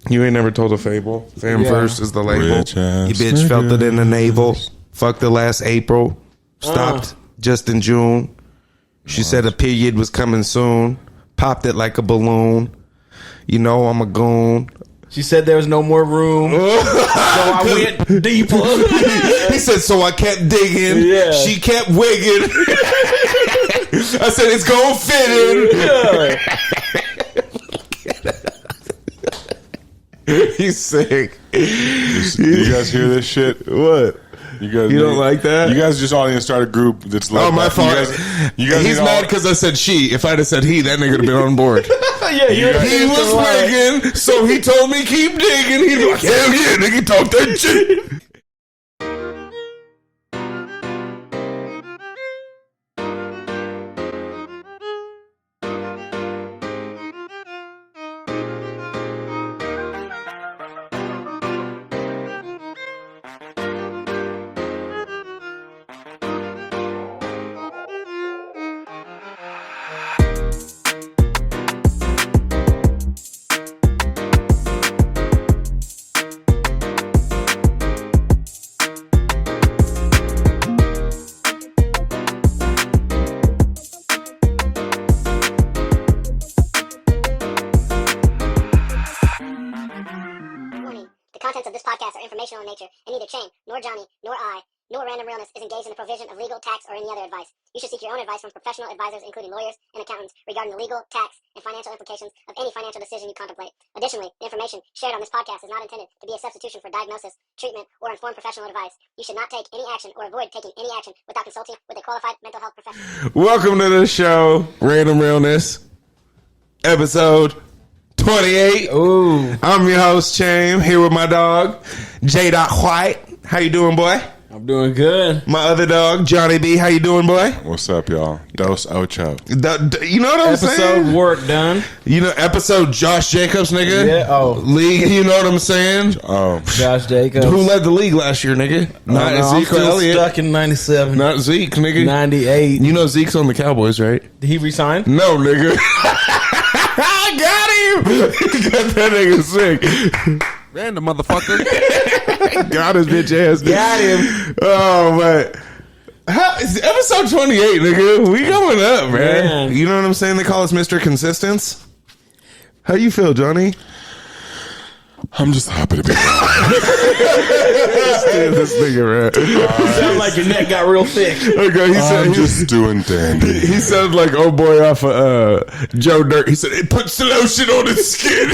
You ain't never told a fable. Fam first is the label. You bitch niggas. felt it in the navel. Fucked the last April. Stopped just in June. She said a period was coming soon. Popped it like a balloon. You know I'm a goon. She said there was no more room. So I went deeper. He said, so I kept digging. Yeah. She kept wigging. I said, it's gonna fit in. He's sick. Do you guys hear this shit? What? You guys, You don't like that? You guys just all need to start a group that's like. Oh, my fault. You guys He's mad because I said she. If I'd have said he, that nigga would have been on board. He was wigging, so he told me keep digging. He'd be like, hell yeah, nigga, talk that shit. The contents of this podcast are informational in nature, and neither Chain, nor Johnny, nor I, nor Random Realness is engaged in the provision of legal, tax, or any other advice. You should seek your own advice from professional advisors, including lawyers and accountants, regarding the legal, tax, and financial implications of any financial decision you contemplate. Additionally, the information shared on this podcast is not intended to be a substitution for diagnosis, treatment, or informed professional advice. You should not take any action or avoid taking any action without consulting with a qualified mental health professional. Welcome to the show, Random Realness, episode 28. Ooh. I'm your host, Chain, here with my dog, J. White. How you doing, boy? I'm doing good. My other dog, Johnny B. How you doing, boy? What's up, y'all? Dos Ocho. You know what I'm saying? Episode work done. You know, episode Josh Jacobs, nigga? Yeah. Oh. League, you know what I'm saying? Oh, Josh Jacobs. Who led the league last year, nigga? Not I'm Zeke or still Elliott. stuck in 97. Not Zeke, nigga. 98. You know Zeke's on the Cowboys, right? Did he resign? No, nigga. I got him. Got that nigga sick. Random motherfucker. Got his bitch ass. Got him. Oh, but episode 28, nigga. We going up, man. You know what I'm saying? They call us Mr. Consistence. How you feel, Johnny? I'm just happy to be back. This nigga, right? You sound like your neck got real thick. Okay, he said I'm just doing dandy. he sounded like old boy off of Joe Dirt. He said it puts lotion on his skin.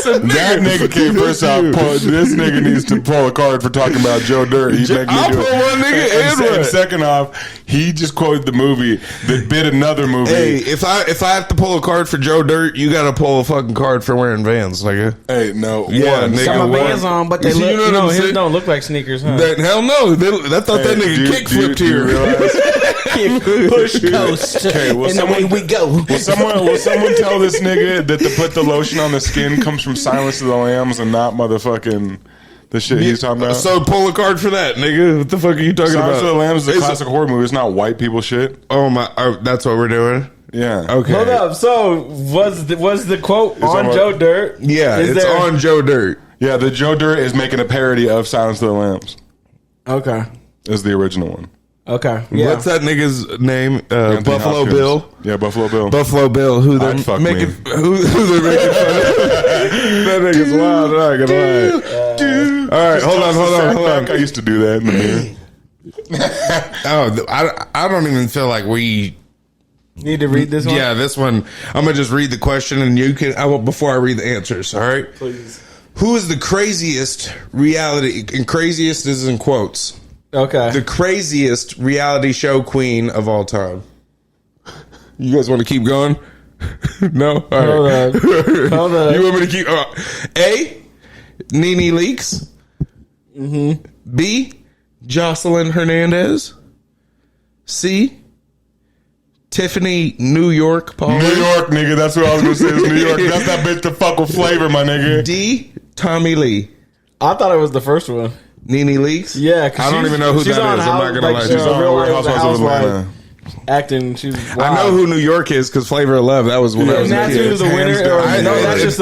Said, That nigga came first off. This nigga needs to pull a card for talking about Joe Dirt. He make me I'll do pull it. one nigga and one. Second off, he just quoted the movie that bit another movie. Hey, if I have to pull a card for Joe Dirt, you got to pull a fucking card for wearing Vans, nigga. Hey, no. Yeah, one. nigga. Got my one. Vans on, but they You look, know what no, I'm his saying? don't look like sneakers, huh? Hell no. I thought that nigga kick flipped do you here. realize- Push coast. Okay, will and away we go. Will someone tell this nigga that to put the lotion on the skin comes from Silence of the Lambs and not motherfucking the shit he's talking about? So pull a card for that, nigga. What the fuck are you talking Silence about? of the Lambs is a It's- classic horror movie. It's not white people shit. Oh my! That's what we're doing. Yeah. Okay. Hold up. So was the quote on on- Joe Dirt? Yeah, Is it's there- on Joe Dirt. Yeah, the Joe Dirt is making a parody of Silence of the Lambs. Okay. Is the original one. Okay. Yeah. What's that nigga's name? Anthony Buffalo Hopkins. Bill. Yeah, Buffalo Bill. Buffalo Bill. Who they're I'd fuck making? me. Who they're making fun of? That nigga's wild. I'm not gonna lie. All right, hold on. I used to do that in the mirror. Oh, I don't even feel like we. Need to read this one? Yeah, this one. I'm gonna just read the question, and you can. I will before I read the answers. All right. Please. Who is the craziest reality? And craziest is in quotes. Okay. The craziest reality show queen of all time. You guys want to keep going? No? All right. Hold on. You want me to keep... A, Nene Leakes. Mm-hmm. B, Jocelyn Hernandez. C, Tiffany New York Pollard. New York, nigga. That's what I was going to say. Is New York. That's that bitch to fuck with flavor, my nigga. D, Tommy Lee. I thought it was the first one. Nene Leakes? Yeah. 'cause I don't she's- even know who she's that on is. I'm not going to lie. She's She's on on Real Real Housewives of Housewives of Atlanta. Atlanta. acting. She's wild. I know who New York is because Flavor of Love. That was when I was and a that's kid. who's the winner. Hands down. Or, I no, know that's just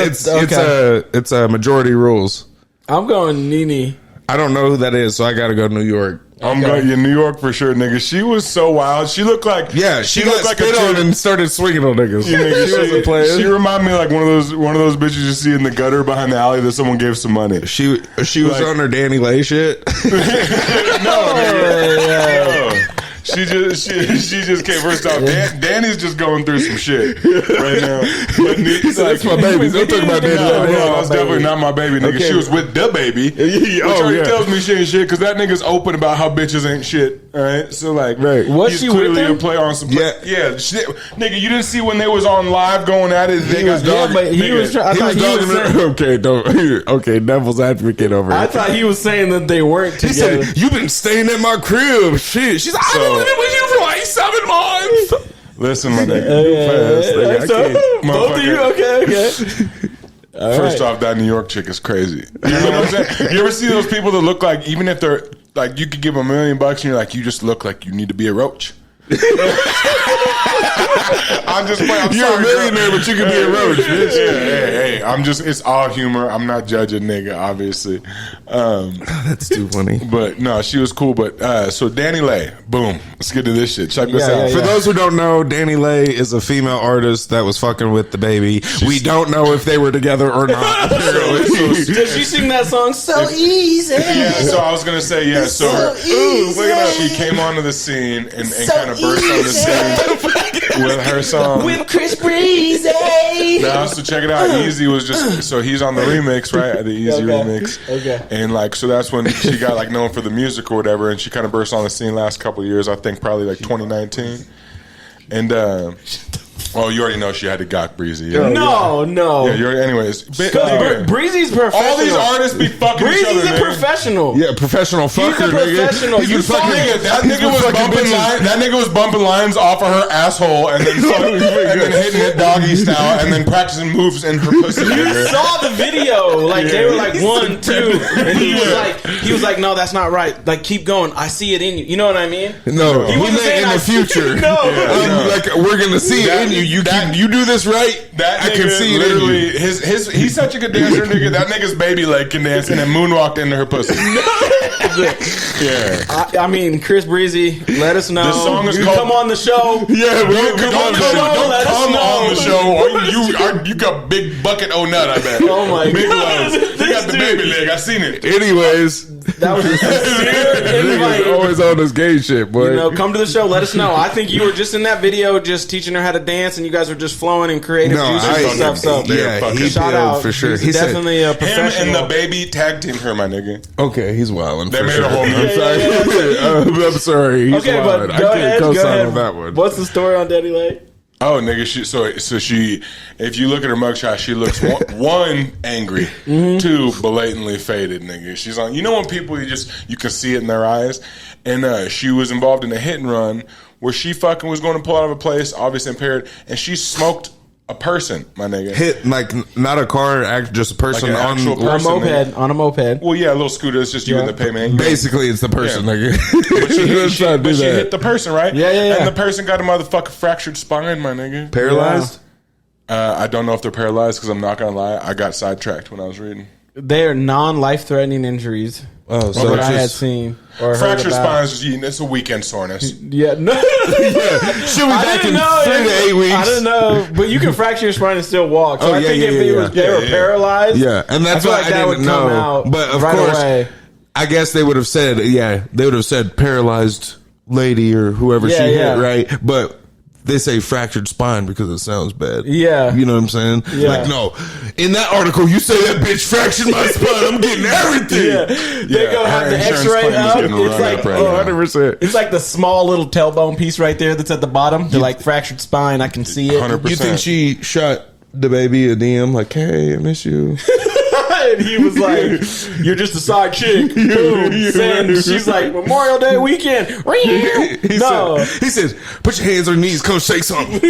it's a majority rules. I'm going Nene. I don't know who that is, so I got to go to New York. I'm going New York for sure, nigga. She was so wild. She looked like She got looked like spit on and started swinging on niggas. Nigga, She wasn't playing. She reminded me like one of those bitches you see in the gutter behind the alley that someone gave some money. She was Like- on her Danny Leigh shit. No. She just came first off. Danny's just going through some shit right now. But That's my baby. Don't talk about Danny No, Leigh. that's definitely not my baby, nigga. Okay. She was with the baby. Which already tells me she ain't shit because that nigga's open about how bitches ain't shit. All right, so like, Was he's she with clearly him? a play on some. Yeah. Shit. Nigga, you didn't see when they was on live going at it. They got Yeah, but he nigga, was trying. I thought he was saying. Okay, devil's advocate over I thought he was saying that they weren't He together. said, "You've been staying at my crib." Shit. She's like, "I've been living with you for like 7 months." Listen, my nigga. Fast, nigga. I can't. Both of you, okay. First off, that New York chick is crazy. You know what I'm saying? You ever see those people that look like, even if they're like, you could give them $1 million and you're like, you just look like you need to be a roach. I'm just playing. You're sorry, a millionaire, girl. but you could be a roach, bitch. Hey, I'm just, it's all humor. I'm not judging nigga, obviously. That's too funny. But no, she was cool. But so Dani Leigh, boom. Let's get to this shit. Check this out. For those who don't know, Dani Leigh is a female artist that was fucking with the baby. We don't know if they were together or not. Does she sing that song so easy? Yeah, so I was gonna say so she came onto the scene and kind of burst on the scene with her song With Chris Breezy. Now, so check it out. Easy was just so he's on the remix, right? The Easy remix. Okay. And like so that's when she got like known for the music or whatever, and she kind of burst on the scene last couple of years. I think probably like 2019. And well, you already know she had to got Breezy. Yeah. No. Yeah, you're anyways. Anyway. Breezy's professional. All these artists be fucking each other. Breezy's a man. professional. Yeah, professional fucker, professional. nigga. You He's saw fucking- nigga, That nigga was bumping lines. That nigga was bumping lines off of her asshole, and then hitting it doggy style, and then practicing moves in her pussy. You saw the video, like they were like 1, 2, and he was like, no, that's not right. Like keep going. I see it in you. You know what I mean? No, he wasn't meant saying in I the see- future. No. Like we're gonna see That- it in you. that- You do this right. That I nigga can see it in you. literally, he's such a good dancer, nigga. That nigga's baby leg can dance and then moonwalked into her pussy. Yeah. I mean, Chris Breezy, let us know. The song is you called- come on the show. Yeah, we Don't come come on the show. let us Come know. on the show. Or you got big bucket o' nut, I bet. Oh my Big God. loves. You got the baby leg. I seen it. Anyways, That was a sincere invite. niggas always on this gay shit, boy. You know, come to the show. Let us know. I think you were just in that video, just teaching her how to dance, and you guys were just flowing and creative No, juices I- and stuff. So They're yeah, fucking- he shout did out for sure. He's He said, definitely a Him professional. and the baby tag teamed her, my nigga. "Okay, he's wilding They for made sure." a whole I'm sorry. I'm sorry. He's Okay, but wilding. go I ahead. can't Go co-sign ahead. on that one. What's the story on Dani Leigh? Oh, nigga, she, if you look at her mugshot, she looks one angry, two blatantly faded, nigga. She's on, you know when people, you can see it in their eyes, and she was involved in a hit and run where she fucking was going to pull out of a place, obviously impaired, and she smoked a person, my nigga. Hit like not a car, just a person Like an on. actual On a person, moped. On a moped. Well, yeah, a little scooter. It's just you in the pavement. Basically, it's the person, Yeah. nigga. But she, Let's not do she that. hit the person, right? Yeah. And the person got a motherfucking fractured spine, my nigga. Paralyzed. I don't know if they're paralyzed because I'm not gonna lie, I got sidetracked when I was reading. They are non-life-threatening injuries. Oh, so That it's I had just seen or heard Fractured about. spines, it's a weekend soreness. Yeah, no. she'll be I back didn't in know. 3 to 8 weeks. I didn't know, but you can fracture your spine and still walk. So Oh, I yeah, think yeah, if yeah, it was, yeah. they were Yeah. paralyzed. Yeah, and that's I feel why like I that didn't would come know. out But of right course, away. I guess they would have said, they would have said paralyzed lady or whoever Yeah, she yeah. hit, right? But they say fractured spine because it sounds bad. Yeah. You know what I'm saying? Yeah. Like, no. In that article, you say that bitch fractured my spine. I'm getting everything. Yeah, they go have her the insurance X-ray claim is up. getting It's run like up right now. 100%. it's like the small little tailbone piece right there that's at the bottom. They're like fractured spine. I can see it. 100%. You think she shot the baby a DM like, hey, I miss you? And he was like, "You're just a side chick." Boom. Send. She's like, "Memorial Day weekend." He said, put your hands on your knees, come shake something.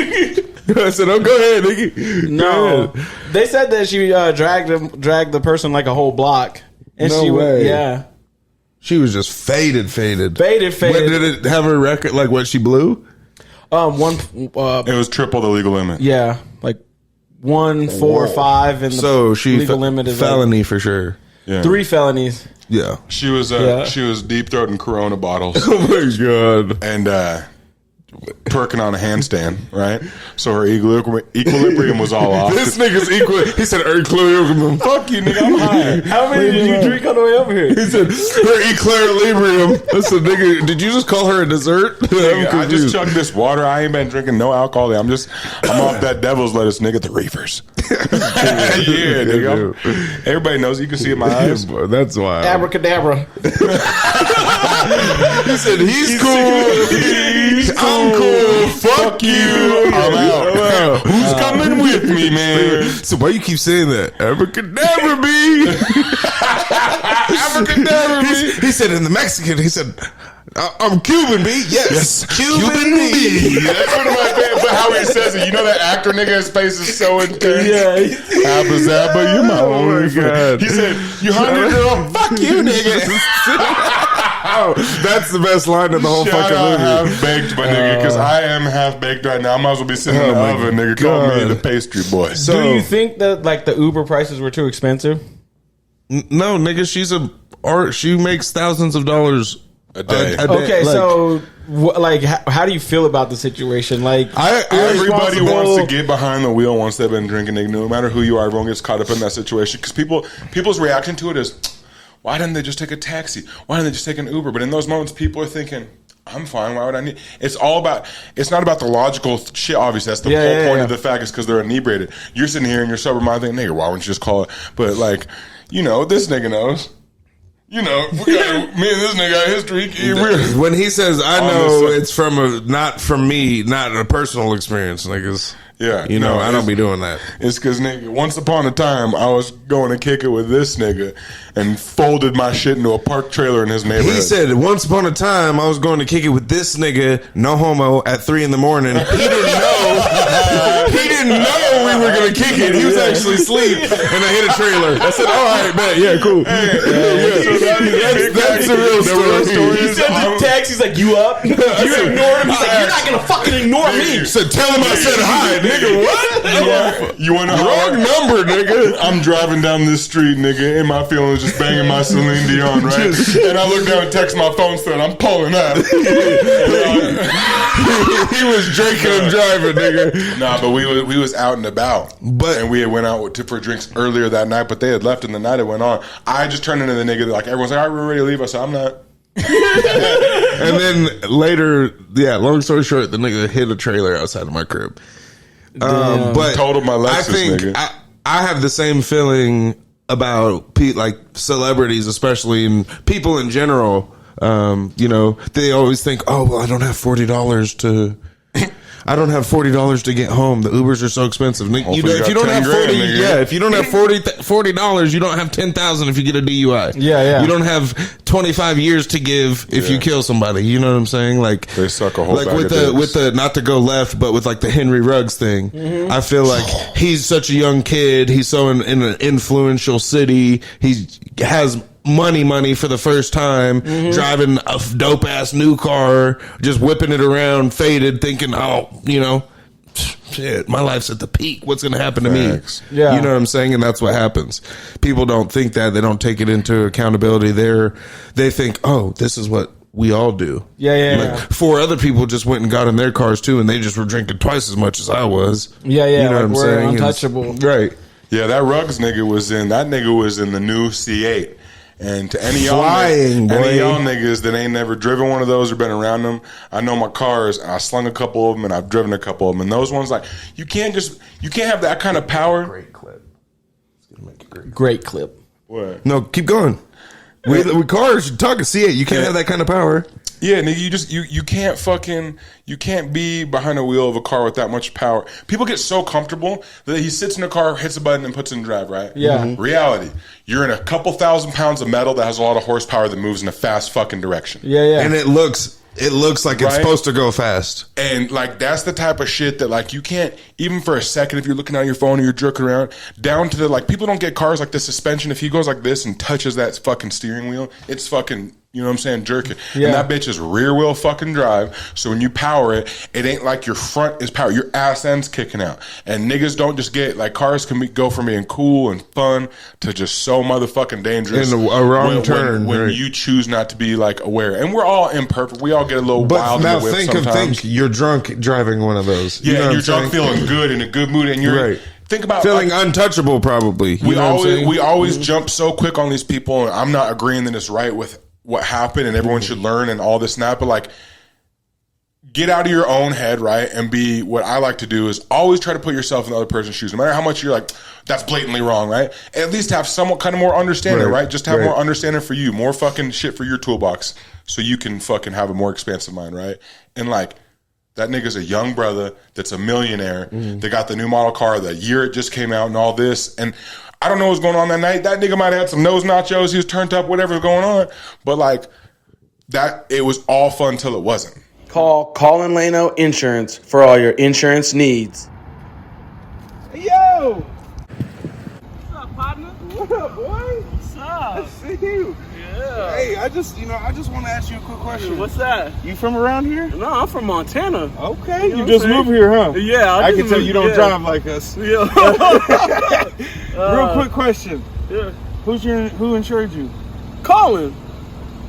I said, oh, go ahead, nigga. No, Go ahead. they said that she dragged the person like a whole block, and No she way. yeah, She was just faded. faded. What, did it have a record, like what she blew? One. It was triple the legal limit. Yeah, like 1, 4, 5, and the So she legal limit is felony for sure. Yeah. 3 felonies. Yeah. She was Yeah. she was deep throating Corona bottles Oh my god. and twerking on a handstand, right? So her equilibrium was all off. This nigga's equal. He said equilibrium. Fuck you, nigga. I'm high. How many did you drink on the way over here? He said her equilibrium. Listen, nigga, did you just call her a dessert? I'm Nigga, I just confused. chugged this water. I ain't been drinking no alcohol. I'm off that devil's lettuce, nigga. The reefers. Yeah, nigga. Everybody knows. You can see it in my eyes. Boy, that's why. Abracadabra. He said he's cool. I'm cool. Fuck you. I'm out. Who's coming with me, man? So why you keep saying that? Abracadabra, B. Abracadabra, B. He said in the Mexican, he said, I'm Cuban, B. Yes. Cuban B. That's one of my favorite. But how he says it, you know that actor nigga, his face is so intense. Yeah. Abba Zabba, you're my only friend. God. He said, "You hungry, girl? Fuck you, nigga." That's the best line of the whole Shout fucking out movie. half baked, my nigga, because I am half baked right now. I might as well be sitting in the my oven, nigga. Call me God. the pastry boy. So, Do you think that like the Uber prices were too expensive? no, nigga, she makes thousands of dollars A day. Okay, like- so how do you feel about the situation? Like, Everybody irresponsible- wants to get behind the wheel once they've been drinking. No matter who you are, everyone gets caught up in that situation because people's reaction to it is, why didn't they just take a taxi? Why didn't they just take an Uber? But in those moments, people are thinking, I'm fine. Why would I need? It's not about the logical shit. Obviously, that's the whole point of the fact is because they're inebriated. You're sitting here in your sober mind thinking, nigga, why wouldn't you just call it? But like, this nigga knows. Me and this nigga got history. When he says, I On know this- it's not from me, not a personal experience, niggas. Yeah, I don't be doing that. It's because, nigga, once upon a time, I was going to kick it with this nigga and folded my shit into a park trailer in his neighborhood. He said, once upon a time, I was going to kick it with this nigga, no homo, at 3 a.m. He didn't know. He didn't know we were going to kick it. He was actually asleep, and I hit a trailer. I said, all right, man, yeah, cool. That's the real story. He said the taxi's like, you up? You ignored him. He's like, you're not gonna fucking ignore me. He said, tell him I said hi, nigga. What? You want to Wrong number, nigga. I'm driving down this street, nigga, and my feelings just banging my Celine Dion, right? And I look down and text my phone saying, I'm pulling up. He was drinking and driving, nigga. Nah, but we was out and about. And we had went out for drinks earlier that night, but they had left and the night it went on. I just turned into the nigga that, like, everyone's like, all right, we're ready to leave. I said, I'm not. And then later, long story short, the nigga hit a trailer outside of my crib. But Totaled my Lexus, I think nigga. I have the same feeling about like celebrities, especially, and people in general. They always think, oh, well, I don't have $40 to. I don't have $40 to get home. The Ubers are so expensive. If you don't have if you don't have $40, you don't have 10,000 if you get a DUI. Yeah. You don't have 25 years to give if you kill somebody. You know what I'm saying? Like They suck a whole like bag with of the dicks. with the not to go left, but with like the Henry Ruggs thing. Mm-hmm. I feel like he's such a young kid. He's so in an influential city. He has money for the first time, driving a dope ass new car, just whipping it around, faded, thinking, shit, my life's at the peak. What's going to happen to Facts. me? Yeah. You know what I'm saying? And that's what happens. People don't think that. They don't take it into accountability. They think, oh, this is what we all do. Yeah. 4 other people just went and got in their cars too, and they just were drinking twice as much as I was. Yeah. You know Like what I'm we're saying? untouchable. Right. Yeah, that Ruggs nigga was in the new C8. And to any Flying, boy. y'all niggas that ain't never driven one of those or been around them, I know my cars. I slung a couple of them and I've driven a couple of them. And those ones, like, you can't have that kind of power. Great clip. It's gonna make it Great clip. What? No, keep going. With cars, you're talking C8. You can't have that kind of power. Yeah, nigga, you can't be behind the wheel of a car with that much power. People get so comfortable that he sits in a car, hits a button, and puts it in drive, right? Yeah. Mhm. Reality, you're in a couple thousand pounds of metal that has a lot of horsepower that moves in a fast fucking direction. Yeah. And it looks like it's Right? supposed to go fast. And like that's the type of shit that like you can't even for a second if you're looking at your phone or you're jerking around down to the like people don't get cars like the suspension if he goes like this and touches that fucking steering wheel, it's fucking you know what I'm saying, jerk it. Yeah. And that bitch is rear wheel fucking drive. So when you power it, it ain't like your front is power. Your ass end's kicking out. And niggas don't just get, like, cars can go from being cool and fun to just so motherfucking dangerous. In a wrong turn. When right. you choose not to be, like, aware. And we're all imperfect. We all get a little wild But now in the whip think sometimes. you're drunk driving one of those. Yeah, You know and what you're I'm drunk saying? feeling good, in a good mood. And you're, Right. think about, feeling like, untouchable, probably. You know what I'm saying? we always jump so quick on these people, and I'm not agreeing that it's right with what happened and everyone should learn and all this and that, but like, get out of your own head, right? And be, what I like to do is always try to put yourself in the other person's shoes. No matter how much you're like, that's blatantly wrong, right? At least have somewhat kind of more understanding, right? Just have more understanding for you, more fucking shit for your toolbox, so you can fucking have a more expansive mind, right? And like, that nigga's a young brother that's a millionaire. They got the new model car the year it just came out and all this. And I don't know what's going on that night. That nigga might have had some nose nachos. He was turned up, whatever's going on. But like, that, it was all fun till it wasn't. Call Colin Lano Insurance for all your insurance needs. Yo! What's up, partner? What up, boy? What's up? I see you. Yeah. Hey, I just want to ask you a quick question. What's that? You from around here? No, I'm from Montana. Okay, You know you what just I'm saying? moved here, huh? Yeah, I just can tell moved- you don't yeah. drive like us. Yeah. Real quick question. Yeah. Who insured you? Colin.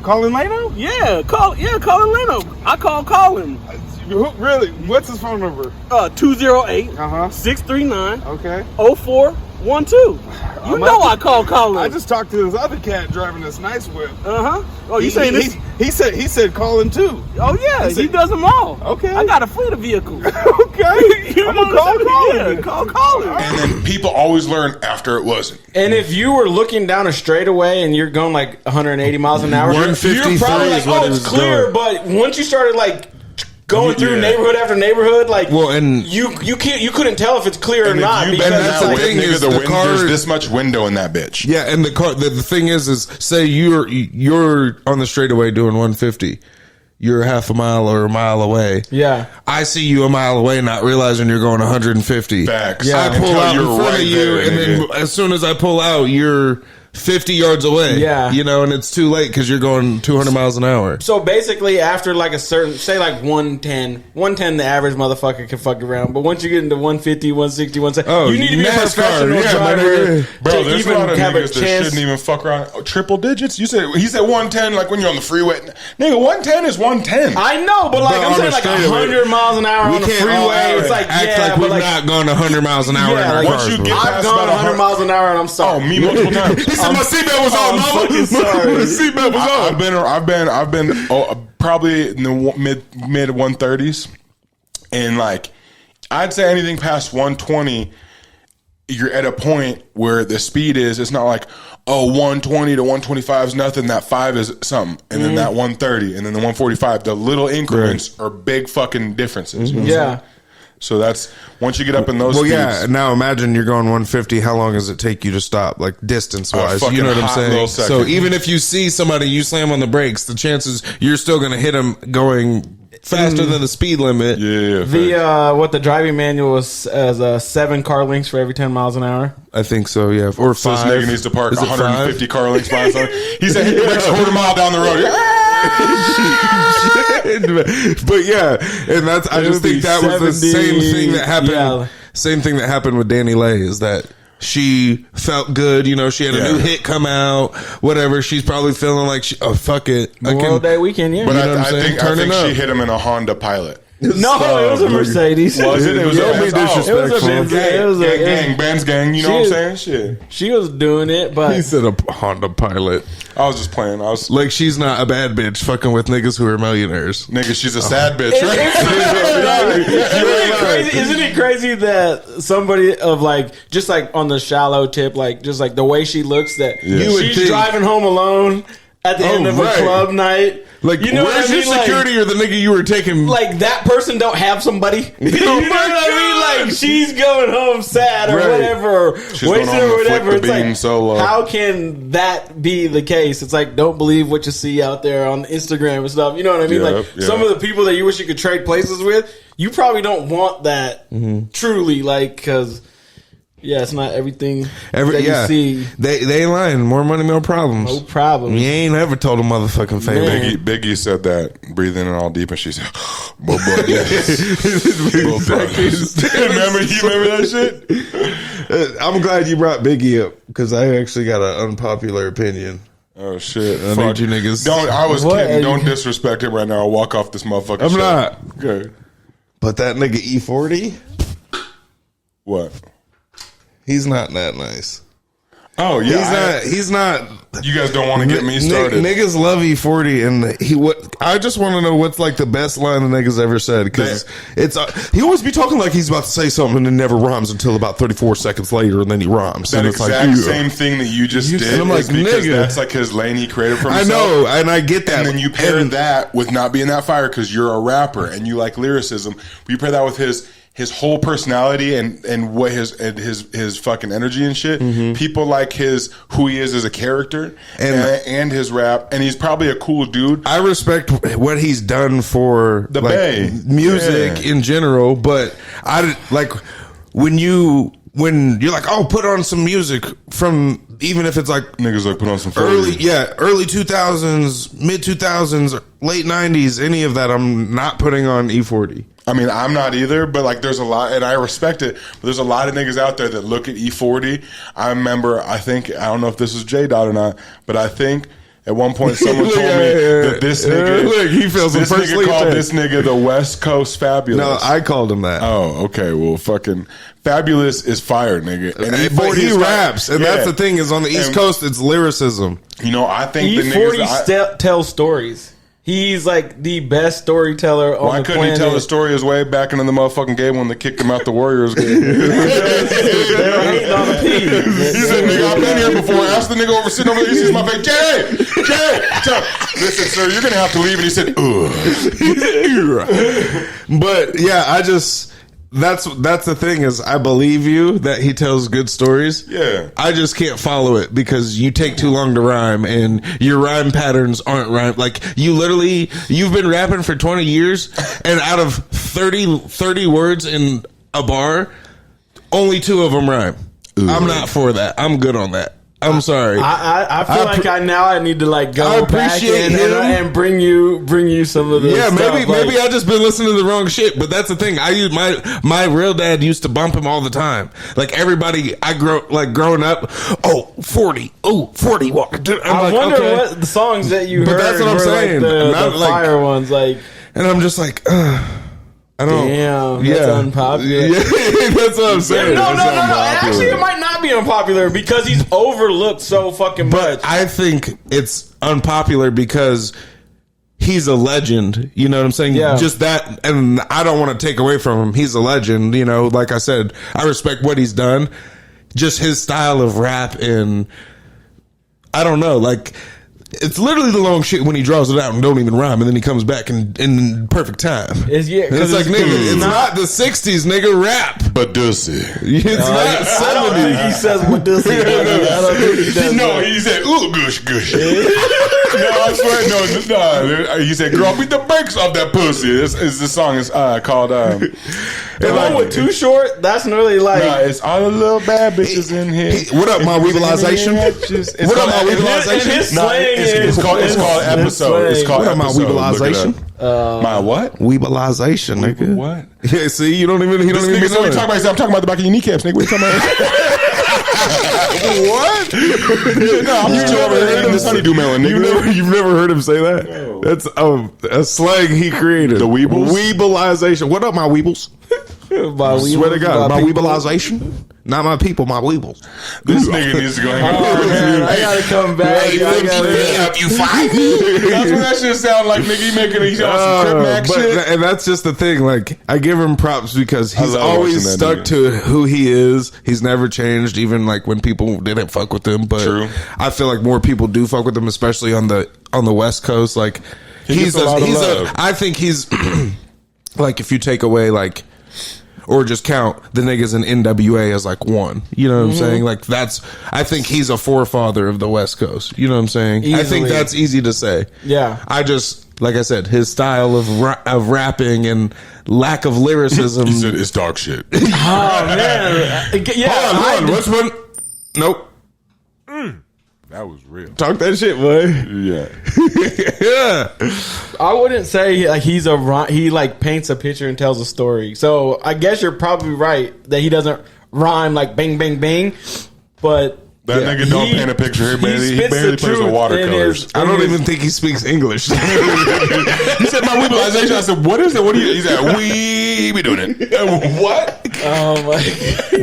Colin Lano? Yeah, Colin Leno. I call Colin. Really? What's his phone number? 208 Uh-huh. 639 Okay. 0412. You know I call Colin. I just talked to this other cat driving this nice whip. Uh-huh. Oh, you saying this? He said Colin too. Oh, yeah, he he said- does them all. Okay. I got a fleet of vehicles. Okay. You I'm know gonna what call I'm saying? Colin. Yeah, call Colin. And then people always learn after it wasn't. And if you were looking down a straightaway and you're going like 180 miles an hour, 153 you're probably like, is what oh, it it's was clear. going. But once you started like going through Yeah. neighborhood after neighborhood, like, Well, and- you couldn't tell if it's clear or And not if you've been in because that's that the it's thing wind, is nigga, the wind, car- there's this much window in that bitch. Yeah, and the thing is say you're on the straightaway doing 150. You're half a mile or a mile away. Yeah. I see you a mile away, not realizing you're going 150. Facts. I pull Until out in you're front right of you, there, and then nigga. as soon as I pull out, you're 50 yards away. Yeah. You know, and it's too late because you're going 200 miles an hour. So basically, after like a certain, say like 110, the average motherfucker can fuck around. But once you get into 150, 160, 170, Oh, you need to be a NASCAR, professional yeah, driver man. Bro, to there's a even lot of have a niggas that chance. shouldn't even fuck around. Oh, triple digits? He said 110, like when you're on the freeway. Nigga, 110 is 110. I know, but like But I'm on saying, the like straightaway, 100 miles an hour on the freeway. It's like, act yeah, like but we've like, not gone 100 miles an hour Yeah, in our like, cars. once you bro. get I've past gone about 100 miles an hour and I'm sorry. Oh, me multiple times. He said my seatbelt was on, I'm mama. fucking sorry. My seatbelt was on. I've been probably in the mid 130s, and like I'd say anything past 120, you're at a point where the speed is. It's not like 120 to 125 is nothing. That 5 is something, and then that 130, and then the 145. The little increments are big fucking differences. You know what I'm Yeah. saying? So that's once you get up in those. Well, speeds, yeah. Now imagine you're going 150. How long does it take you to stop, like distance wise? fucking You know what I'm hot saying? little So second. even if you see somebody, you slam on the brakes. The chances you're still going to hit them going faster than the speed limit. yeah. The what the driving manual was as 7 car lengths for every 10 miles an hour. I think so. Yeah, or So this 5. nigga needs to park Is it 150 5? car lengths by himself. He said hit the brakes a quarter mile down the road. But yeah, and that's I just think that was the 70, same thing that happened. yeah. Same thing that happened with Dani Leigh is that she felt good. You know, she had a Yeah. new hit come out. Whatever. She's probably feeling like, fuck it. Memorial Day weekend, yeah. But You know what I'm I saying? think Turning up. she hit him in a Honda Pilot. no, it was a Mercedes. Was it? It was Don't be it was disrespectful. It was a Benz. It was a- gang, Benz gang. You know what I'm saying? She- Shit. She was doing it, but He said a Honda Pilot. I was just playing. I was Like she's not a bad bitch fucking with niggas who are millionaires. nigga. She's a sad bitch, Isn't right? isn't it crazy that somebody of like just like on the shallow tip, like just like the way she looks, that You would she's think- driving home alone at the end of right. a club night. Like, you know what where's I your mean? Like- security or the nigga you were taking? Like that person don't have somebody. You know what I mean? Like she's going home sad or Right. whatever, or She's going wasted home or to flick whatever. the It's like beam solo. how can that be the case? It's like don't believe what you see out there on Instagram and stuff. You know what I mean? Yep, Like yep. some of the people that you wish you could trade places with, you probably don't want that truly. Like because Yeah, it's not everything Every that yeah, you see. they ain't lying. More money, more problems. No problem. You ain't ever told a motherfucking fake. Biggie said that, breathing in all deep, and she said, "Remember that shit?" I'm glad you brought Biggie up because I actually got an unpopular opinion. Oh shit! I need you niggas. Don't. I was What? kidding. Don't disrespect him right now. I'll walk off this motherfucker. I'm not. Good. But that nigga E40, What? he's not that nice. Oh yeah. He's not. You guys don't want to get me started. Niggas love E40, and I just want to know what's like the best line the niggas ever said because it's he always be talking like he's about to say something and then never rhymes until about 34 seconds later, and then he rhymes. That and it's exact like, same thing that you just did. And I'm like, is because nigga. that's like his lane he created for I himself. know, and I get that. And then you pair that with not being that fire because you're a rapper and you like lyricism. You pair that with his whole personality and what his fucking energy and shit. Mm-hmm. People like who he is as a character and his rap, and he's probably a cool dude. I respect what he's done for The like, Bay. music in general, but I like when you're like, oh, put on some music from, even if it's like Niggas like put on some early 40s. 2000s, mid 2000s, late 90s, any of that, I'm not putting on E40. I mean, I'm not either, but like there's a lot, and I respect it, but there's a lot of niggas out there that look at E40. I remember, I don't know if this was J-Dot or not, but I think at one point someone told me that this nigga, look, he feels this personally nigga called attacked. this nigga the West Coast Fabulous. No, I called him that. Oh, okay. Well, fucking Fabulous is fire, nigga. And But he is raps, and that's Yeah. the thing is on the East And, Coast, it's lyricism. You know, I think the E40 niggas. tells stories. He's like the best storyteller on Why the couldn't planet. he tell the story his way back into the motherfucking game when they kicked him out the Warriors game? They were hating on the P. He said, nigga, I've been here before. Ask the nigga over sitting over there. He sees my face. Jay! Listen, sir, you're going to have to leave. And he said, ugh. But yeah, I just that's the thing is I believe you that he tells good stories. Yeah. I just can't follow it because you take too long to rhyme and your rhyme patterns aren't rhyme. Like you've been rapping for 20 years and out of 30 words in a bar, only 2 of them rhyme. Ooh. I'm not for that. I'm good on that. I'm sorry. I feel like I need to like go I back appreciate in him. and bring you some of this. Yeah, stuff. maybe I just been listening to the wrong shit, but that's the thing. I use my real dad used to bump him all the time. Like everybody, growing up. Oh, 40. Oh, 40. I'm I wonder what the songs that you heard. But that's what I'm were saying. Like the fire ones, like. And I'm just like, I don't. Damn, that's unpopular. Yeah, that's what I'm saying. No. Unpopular. Actually, it might not be unpopular because he's overlooked so fucking much. But I think it's unpopular because he's a legend. You know what I'm saying? Yeah. Just that, and I don't want to take away from him. He's a legend. You know, like I said, I respect what he's done. Just his style of rap, and I don't know, like. It's literally the long shit when he draws it out and don't even rhyme, and then he comes back in perfect time. It's like, nigga, it's not the 60s, nigga, rap. But does it? It's not 70s. I don't think he says what this is. I don't think he does. No, he said, ooh, gush, gush. No, I swear, no. He said, girl, beat the brakes off that pussy. This song is called... The one with Too Short, that's really like... Nah, it's all the little bad bitches in here. What up, my weebalization? What up, my weebalization? No, it's called episode. It's called What up, my episode. weebalization? My what? Weebalization, nigga. What? Yeah, see, you don't even This nigga, know so we talking about. I'm talking about the back of your kneecaps, nigga. What you talking about? What? No, I'm just over here eating this honeydew melon, nigga. You've never heard him say that? No. That's a slang he created. The Weebles? Weebalization. What up, my Weebles? Swear to God, my Weebalization. Not my people, my Weebles. This nigga needs to go hang out. Oh, man, I gotta come back. You fight. That's what that shit sound like, nigga. He making some Crip Mac shit. And that's just the thing. Like, I give him props because he's love always watching that stuck nigga. to who he is. He's never changed, even like when people didn't fuck with him. But True. I feel like more people do fuck with him, especially on the West Coast. Like, He gets a lot of love. I think he's like, if you take away like. Or just count the niggas in NWA as like one. You know what I'm saying? Like I think he's a forefather of the West Coast. You know what I'm saying? I think Easily. that's easy to say. Yeah. I just like I said, his style of rapping and lack of lyricism. He said it's dog shit. Oh man, yeah. Hold on. What's one? Nope. That was real. Talk that shit, boy. Yeah. Yeah. I wouldn't say like he like paints a picture and tells a story. So I guess you're probably right that he doesn't rhyme like bang bang bang, but. That nigga don't paint a picture here, man. He barely plays with watercolors. I don't even think he speaks English. He said my weebilization. I said, what is it? What do you? He said, we be doing it. What? Oh my!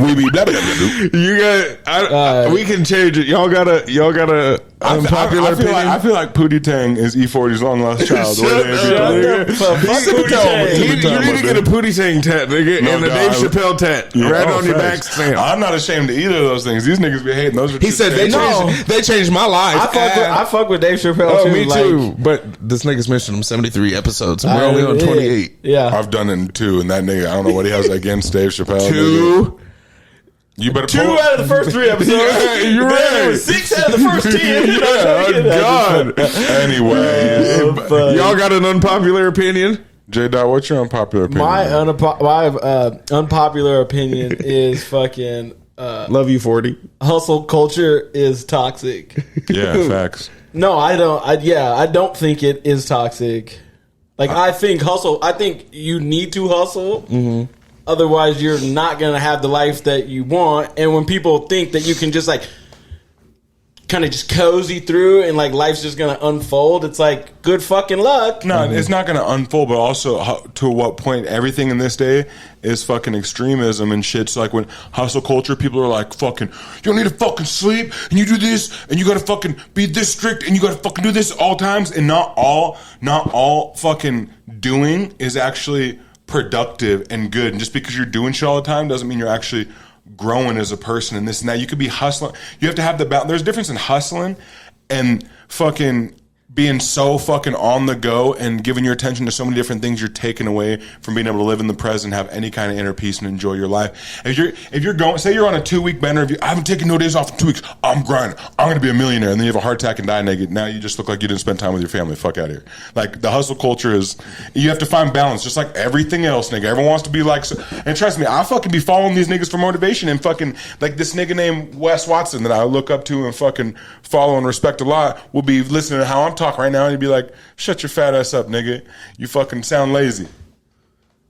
We be blah blah blah. You got. We can change it. Y'all gotta. Unpopular opinion. I feel like Pootie Tang is E40's long lost child. You need to get a Pootie Tang tat, nigga, and a Dave Chappelle tat right on your back stamp. I'm not ashamed of either of those things. These niggas be hating. Those are He said they changed my life. I fuck with Dave Chappelle too. Me too. But this nigga's mentioned him 73 episodes. And we're only on 28. Yeah, I've done it in 2, and that nigga, I don't know what he has against Dave Chappelle. 2. You better 2 out of the first 3 episodes. You're right. 6 out of the first 10. You know, God. Anyways, Y'all got an unpopular opinion? J. Dot, what's your unpopular opinion? My unpopular opinion is fucking Love you 40. hustle culture is toxic. Yeah, facts. No, I don't. I don't think it is toxic. Like I think you need to hustle. Mm-hmm. Otherwise, you're not going to have the life that you want. And when people think that you can just like kind of just cozy through and like life's just going to unfold, it's like good fucking luck. No, it's not going to unfold, but also to what point everything in this day is fucking extremism and shit. So like when hustle culture, people are like fucking, you don't need to fucking sleep and you do this and you got to fucking be this strict and you got to fucking do this at all times. And not all fucking doing is actually productive and good, and just because you're doing shit all the time doesn't mean you're actually growing as a person and this and that. You could be hustling. You have to have the balance. There's a difference in hustling and fucking being so fucking on the go and giving your attention to so many different things. You're taken away from being able to live in the present, have any kind of inner peace, and enjoy your life. If you're going, say you're on a 2-week bender, I haven't taken no days off in 2 weeks. I'm grinding. I'm going to be a millionaire, and then you have a heart attack and die naked. Now you just look like you didn't spend time with your family. Fuck out of here. Like the hustle culture is, you have to find balance, just like everything else, nigga. Everyone wants to be like, and trust me, I fucking be following these niggas for motivation, and fucking like this nigga named Wes Watson that I look up to and fucking follow and respect a lot will be listening to how I'm talking right now, and he'd be like, shut your fat ass up, nigga. You fucking sound lazy. You know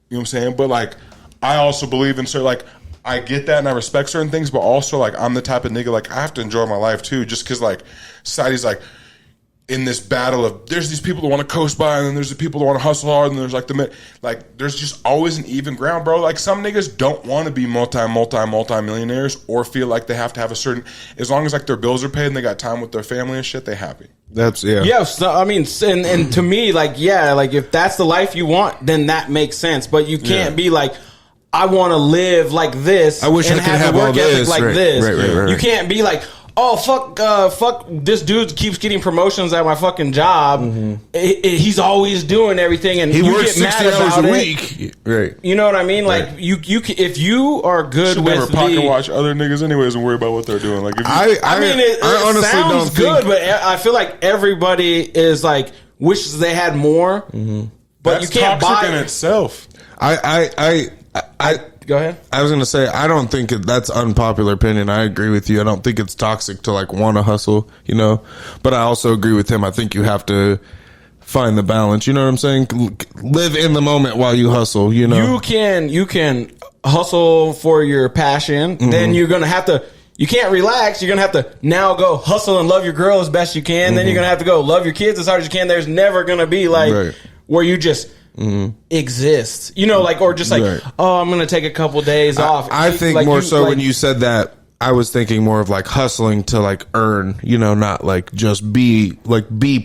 what I'm saying? But like, I also believe in certain, like, I get that and I respect certain things, but also like, I'm the type of nigga, like, I have to enjoy my life too, just because like, society's like, in this battle of, there's these people that want to coast by, and then there's the people that want to hustle hard, and there's like there's just always an even ground, bro. Like some niggas don't want to be multi-millionaires or feel like they have to have a certain, as long as like their bills are paid and they got time with their family and shit, they happy. That's Yeah, so, I mean, and to me, like, yeah, like if that's the life you want, then that makes sense. But you can't be like, I want to live like this. I wish I could have all this. Like this. Right. You can't be like, oh fuck, this dude keeps getting promotions at my fucking job. Mm-hmm. He's always doing everything, and he you works get 60 mad hours about a it. week. Right. You know what I mean? Like right. you if you are good should with never pocket watch other niggas anyways and worry about what they're doing. Like if you, I mean, it honestly sounds don't good, think, but I feel like everybody is like wishes they had more. Mm-hmm. But that's you can't toxic buy in itself. I go ahead. I was gonna say I don't think that's unpopular opinion. I agree with you. I don't think it's toxic to like want to hustle, you know. But I also agree with him. I think you have to find the balance. You know what I'm saying? Live in the moment while you hustle. You know, you can hustle for your passion. Mm-hmm. Then you're gonna have to. You can't relax. You're gonna have to now go hustle and love your girl as best you can. Mm-hmm. Then you're gonna have to go love your kids as hard as you can. There's never gonna be like where you just. Mm-hmm. Exist, you know, like, or just like, oh, I'm gonna take a couple days off. I think like more so like, when you said that, I was thinking more of like hustling to like earn, you know, not like just be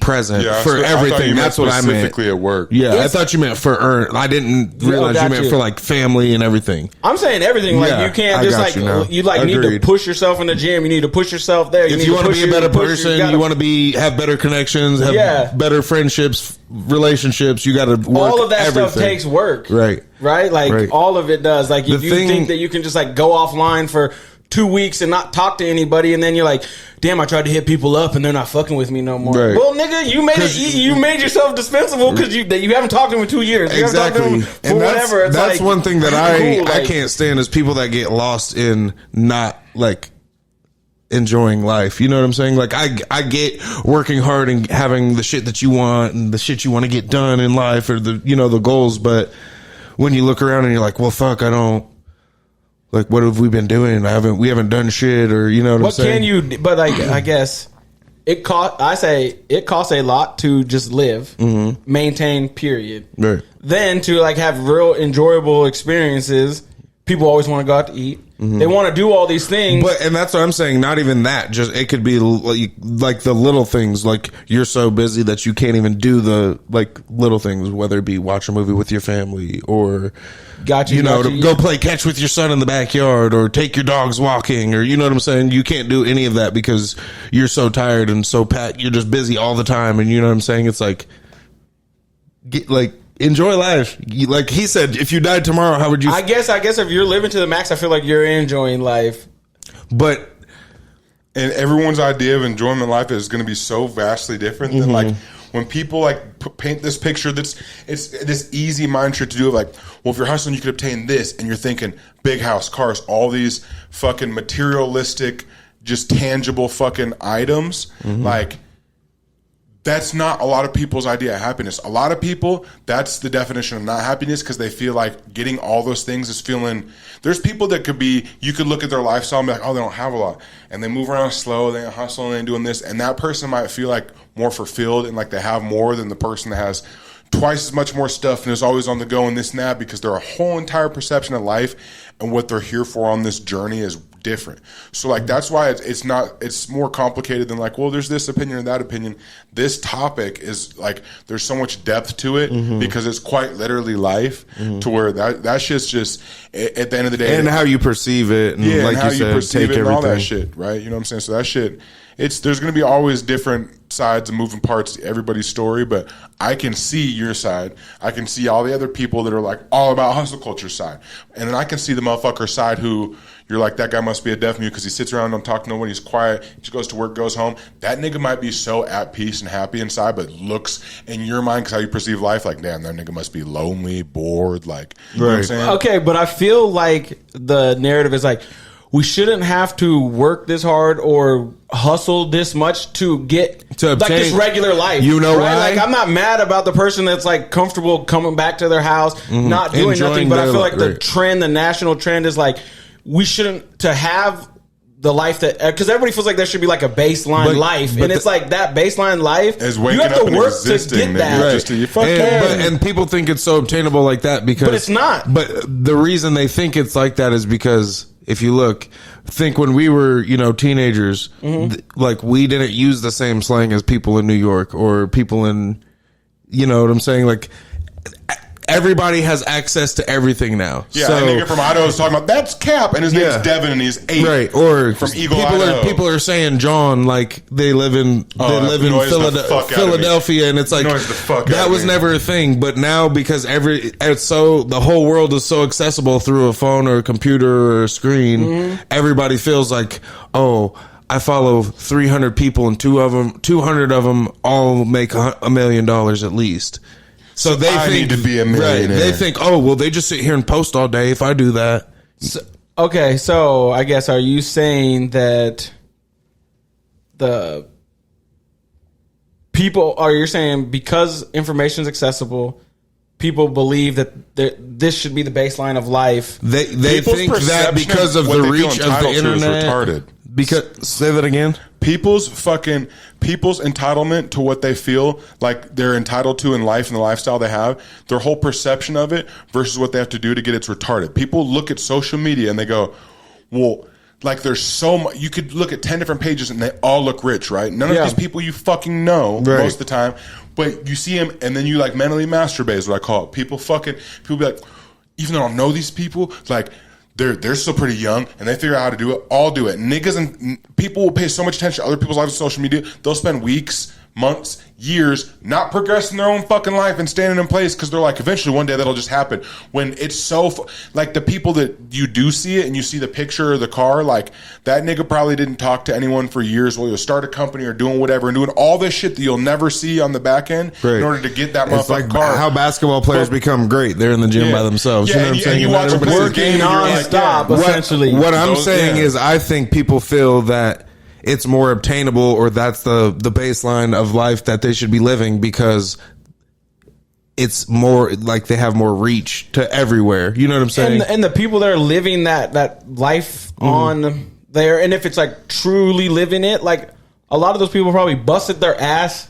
present for everything. That's what I meant. Specifically at work. Yeah, I thought you meant for earn. I didn't realize you meant for like family and everything. I'm saying everything. Like you can't just like you like need to push yourself in the gym. You need to push yourself there. If you want to be a better person, you want to have better connections, have better friendships, relationships. You got to work. All of that stuff takes work. Right. Like all of it does. Like if you think that you can just like go offline for 2 weeks and not talk to anybody, and then you're like, damn, I tried to hit people up and they're not fucking with me no more. Right. Well, nigga, you made yourself dispensable because you haven't talked to them in 2 years. You Exactly. haven't talked to them And for whatever. It's that's like, one thing that cool, I can't stand is people that get lost in not like enjoying life. You know what I'm saying? Like I get working hard and having the shit that you want and the shit you want to get done in life or the the goals, but when you look around and you're like, well, fuck, I don't. Like, what have we been doing? We haven't done shit, or what I'm saying? Can you? But like, I guess it costs a lot to just live, maintain. Period. Right. Then to like have real enjoyable experiences. People always want to go out to eat. They want to do all these things. And that's what I'm saying. Not even that. Just it could be like the little things. Like you're so busy that you can't even do the like little things. Whether it be watch a movie with your family or go play catch with your son in the backyard or take your dogs walking or you know what I'm saying. You can't do any of that because you're so tired and so packed. You're just busy all the time, and you know what I'm saying. It's like enjoy life. Like he said, if you died tomorrow, how would you? I guess if you're living to the max, I feel like you're enjoying life. But and everyone's idea of enjoyment in life is going to be so vastly different than like when people like paint this picture it's this easy mindset to do of like, well, if you're hustling, you could obtain this, and you're thinking big house, cars, all these fucking materialistic, just tangible fucking items, like. That's not a lot of people's idea of happiness. A lot of people, that's the definition of not happiness because they feel like getting all those things is feeling... There's people that could be... You could look at their lifestyle and be like, oh, they don't have a lot. And they move around slow, they hustle, and they're doing this. And that person might feel like more fulfilled and like they have more than the person that has twice as much more stuff and is always on the go and this and that because their whole entire perception of life and what they're here for on this journey is different. So like that's why it's more complicated than like, well, there's this opinion and that opinion. This topic is like there's so much depth to it because it's quite literally life to where that shit's just at the end of the day and how you perceive it and like and how you said, perceive take it and everything. all that shit, right? You know what I'm saying? So that shit, there's going to be always different sides and moving parts to everybody's story, but I can see your side. I can see all the other people that are like all about hustle culture side. And then I can see the motherfucker side who you're like, that guy must be a deaf mute because he sits around, don't talk to nobody, he's quiet, he just goes to work, goes home. That nigga might be so at peace and happy inside, but looks in your mind because how you perceive life, like, damn, that nigga must be lonely, bored, like, you know what I'm saying? Okay, but I feel like the narrative is like, we shouldn't have to work this hard or hustle this much to get to obtain, like this regular life. You know right? why? Like I'm not mad about the person that's like comfortable coming back to their house, not doing Enjoying nothing. But I feel life, like the trend, the national trend, is like we shouldn't to have the life that because everybody feels like there should be like a baseline life, and it's like that baseline life is you waking have up to and work existing, to get that. Right. Just to, fuck and people think it's so obtainable like that because But it's not. But the reason they think it's like that is because if you think when we were teenagers, like we didn't use the same slang as people in New York or people in, you know what I'm saying, like. Everybody has access to everything now. Yeah, so, that nigga from Idaho is talking about that's Cap, and his name's Devin, and he's 8. Right, or from Eagle, Idaho. People are saying John like they live in Philadelphia, and it's like that was never a thing. But now because the whole world is so accessible through a phone or a computer or a screen, everybody feels like, oh, I follow 300 people, and 200 of them all make $1 million at least. So they I think need to be a millionaire. Right, they think, oh, well, they just sit here and post all day. If I do that, So I guess are you saying that the people you're saying because information is accessible, people believe that this should be the baseline of life. They People's think that perception because of what the they feel reach of the entitled to is internet. retarded. Because say that again. People's entitlement to what they feel like they're entitled to in life and the lifestyle they have, their whole perception of it versus what they have to do to get it's retarded. People look at social media and they go, well, like there's so much. You could look at 10 different pages and they all look rich, right? None of these people you fucking know most of the time, but you see them and then you like mentally masturbate is what I call it. People be like, even though I don't know these people, like they're still pretty young and they figure out how to do it. I'll do it. Niggas and people will pay so much attention to other people's lives on social media. They'll spend weeks, months, years, not progressing their own fucking life and standing in place because they're like, eventually one day that'll just happen. When it's so, like the people that you do see it and you see the picture of the car, like that nigga probably didn't talk to anyone for years while he was start a company or doing whatever and doing all this shit that you'll never see on the back end in order to get that It's motherfucking like car. how basketball players become great. They're in the gym by themselves. Yeah, you know what I'm saying? and you watch them play the game and you're like, non-stop, yeah. essentially. What I'm Those- saying yeah. is, I think people feel that it's more obtainable, or that's the baseline of life that they should be living because it's more like they have more reach to everywhere. You know what I'm saying? And the people that are living that life on there, and if it's like truly living it, like a lot of those people probably busted their ass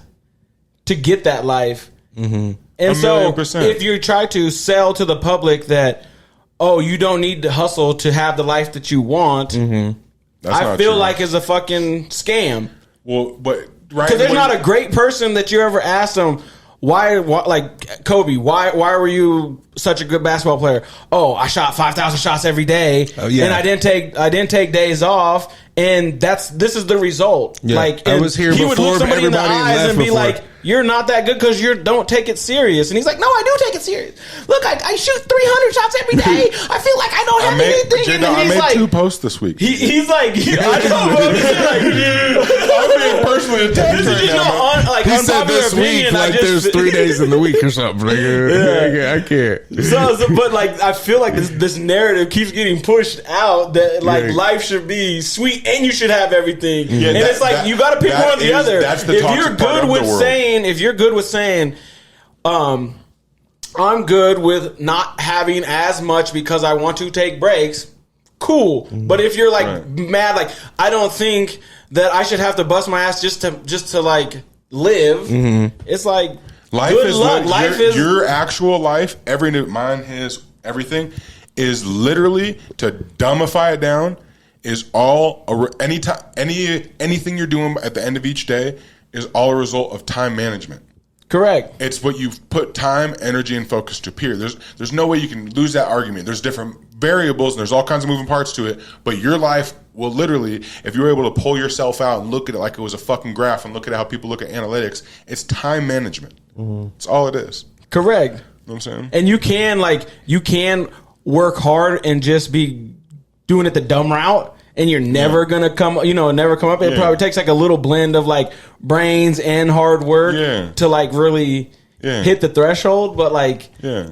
to get that life. And so 1,000,000%. if you try to sell to the public that, oh, you don't need to hustle to have the life that you want, That's I not feel true. like it's a fucking scam. Well, but right, Because there's when- not a great person that you ever asked them, why, like Kobe, why were you such a good basketball player? Oh, I shot 5,000 shots every day, yeah. and I didn't take days off, and this is the result. Yeah. Like, I and was here he would before look somebody in the everybody eyes left and be before. like, "You're not that good because you don't take it serious." And he's like, "No, I do take it serious. Look, I shoot 300 shots every day. I feel like I don't have anything." J-Dog, And I he's made like, 2 posts this week. he's like, I know, bro. He's like, I'm being personally attacked this is right just now. no like he said unpopular this opinion. week I like just, there's 3 days in the week or something. Nigga. I can't. So, but like, I feel like this narrative keeps getting pushed out that like Yeah. life should be sweet and you should have everything. Yeah, and that- it's like that- you got to pick that one or the is- other. that's the If toxic you're part good of with the world. saying, I'm good with not having as much because I want to take breaks. Cool, but if you're like Right. mad, like I don't think that I should have to bust my ass just to like live. It's like Life good is luck. Life is your actual life. Every new mine, his, everything is literally to dumbify it down. Is all anything you're doing at the end of each day is all a result of time management. correct. It's what you've put time, energy, and focus to appear. There's no way you can lose that argument. There's different variables and there's all kinds of moving parts to it. But your life will literally, if you're able to pull yourself out and look at it like it was a fucking graph and look at how people look at analytics, it's time management. It's all it is. Correct. You know what I'm saying? And you can work hard and just be doing it the dumb route, and you're never gonna never come up. It Yeah. probably takes like a little blend of like brains and hard work Yeah. to like really Yeah. hit the threshold. But like Yeah.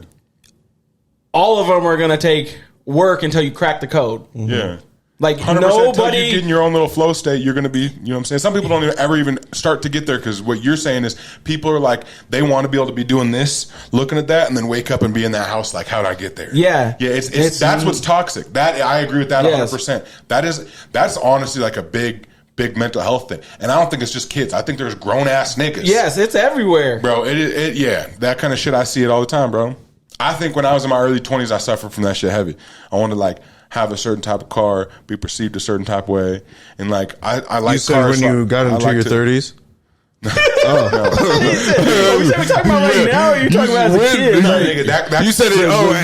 all of them are gonna take work until you crack the code. Yeah. Like 100% until you nobody. get in your own little flow state, you're going to be, you know what I'm saying? Some people don't ever even start to get there because what you're saying is people are like, they want to be able to be doing this, looking at that, and then wake up and be in that house like, how did I get there? Yeah. Yeah, it's that's what's toxic. That I agree with that Yes. 100%. That's honestly like a big mental health thing. And I don't think it's just kids. I think there's grown-ass niggas. Yes, it's everywhere. Bro, yeah, that kind of shit, I see it all the time, bro. I think when I was in my early 20s, I suffered from that shit heavy. I wanted to like have a certain type of car, be perceived a certain type of way, and like I like You said cars. when you got I into like your to- 30s? Are we talking about right now? Or are you talking about as a kid? No, Like, nigga, that You said it.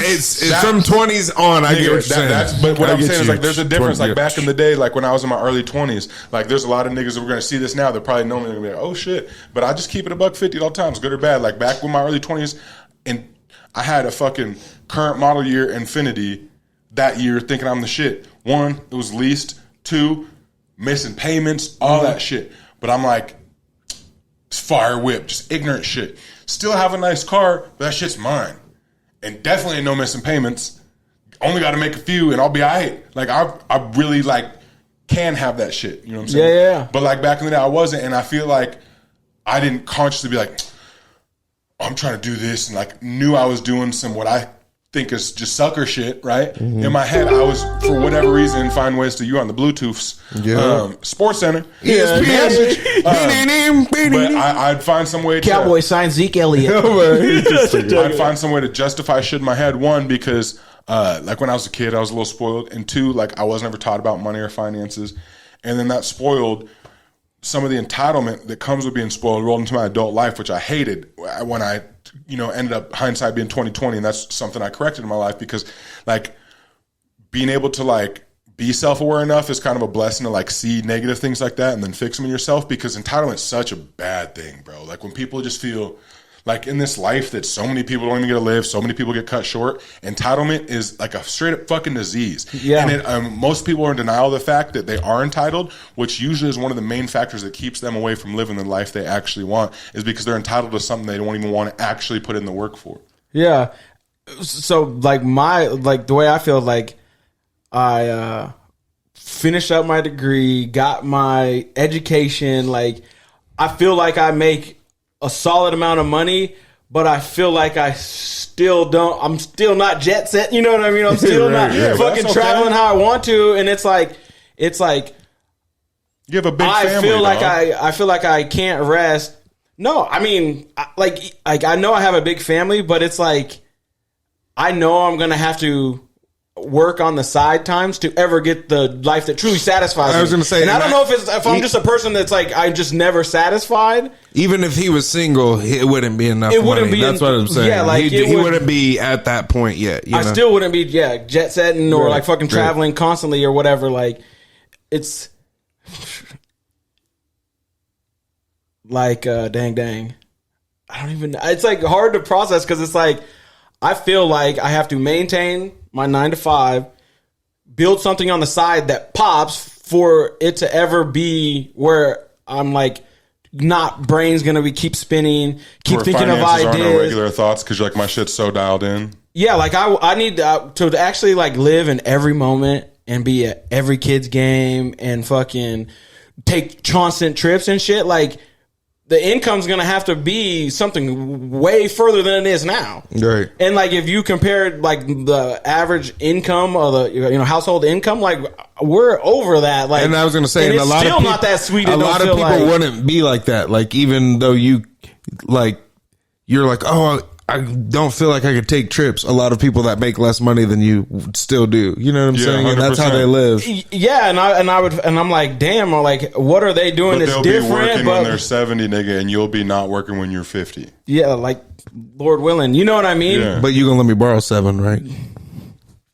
It's that- from 20s on. I get what you're Nigga, saying. but what I I'm get saying is you. like there's a difference. 20 Like back in the day, like when I was in my early 20s, like there's a lot of niggas that were gonna see this now. They're probably know me. They're gonna be like, oh shit. But I just keep it $150 at all times, good or bad. Like back when my early 20s, and I had a fucking current model year Infinity that year, thinking I'm the shit. 1, it was leased. 2, missing payments, all that shit. But I'm like, it's fire whip, just ignorant shit. Still have a nice car, but that shit's mine. And definitely ain't no missing payments. Only got to make a few, and I'll be all right. Like I really like can have that shit. You know what I'm saying? Yeah. But like back in the day, I wasn't, and I feel like I didn't consciously be like, I'm trying to do this, and like knew I was doing some what I think is just sucker shit. Right in my head, I was for whatever reason find ways to you on the Bluetooths. Sports Center. But I'd find some way to Cowboy signed Zeke Elliott. I'd find some way to justify shit in my head. 1, because like when I was a kid, I was a little spoiled, and 2, like I wasn't ever taught about money or finances, and then that spoiled some of the entitlement that comes with being spoiled rolled into my adult life, which I hated when I, ended up hindsight being 20/20, and that's something I corrected in my life because, like, being able to like be self-aware enough is kind of a blessing to like see negative things like that and then fix them in yourself, because entitlement's such a bad thing, bro. Like when people just feel like in this life that so many people don't even get to live, so many people get cut short, entitlement is like a straight up fucking disease. Yeah. And most people are in denial of the fact that they are entitled, which usually is one of the main factors that keeps them away from living the life they actually want, is because they're entitled to something they don't even want to actually put in the work for. Yeah. So like the way I feel, like I finished up my degree, got my education. Like I feel like I make a solid amount of money, but I feel like I'm still not jet set. You know what I mean? I'm still not fucking traveling how I want to. And it's like, you have a big family, I feel like I can't rest. No, I mean, like I know I have a big family, but it's like, I know I'm going to have to work on the side times to ever get the life that truly satisfies me. I was going to say, and I don't know if I'm just a person that's like, I'm just never satisfied. Even if he was single, it wouldn't be enough It wouldn't money. be That's what I'm saying. Yeah, like he wouldn't be at that point yet. You know? Still wouldn't be, jet setting or like fucking traveling constantly or whatever. Like, it's like, dang. I don't even, it's like hard to process because it's like, I feel like I have to maintain my 9 to 5, build something on the side that pops for it to ever be where I'm like, not brain's gonna be keep spinning, keep thinking of ideas. Aren't our regular thoughts because you're like, my shit's so dialed in. Yeah, like I need to actually like live in every moment and be at every kid's game and fucking take constant trips and shit. Like, the income's going to have to be something way further than it is now. Right. And like, if you compare like the average income or the household income, like we're over that. Like, and I was going to say, and it's a lot still of people, not that sweet. A lot of people like, wouldn't be like that. Like, even though you're like, oh, I don't feel like I could take trips. A lot of people that make less money than you still do. You know what I'm saying? 100%. And that's how they live. Yeah, and I'm like, damn, or like, what are they doing that's different? They'll be working when they're 70, nigga, and you'll be not working when you're 50. Yeah, like, Lord willing, you know what I mean? Yeah. But you gonna let me borrow 7, right?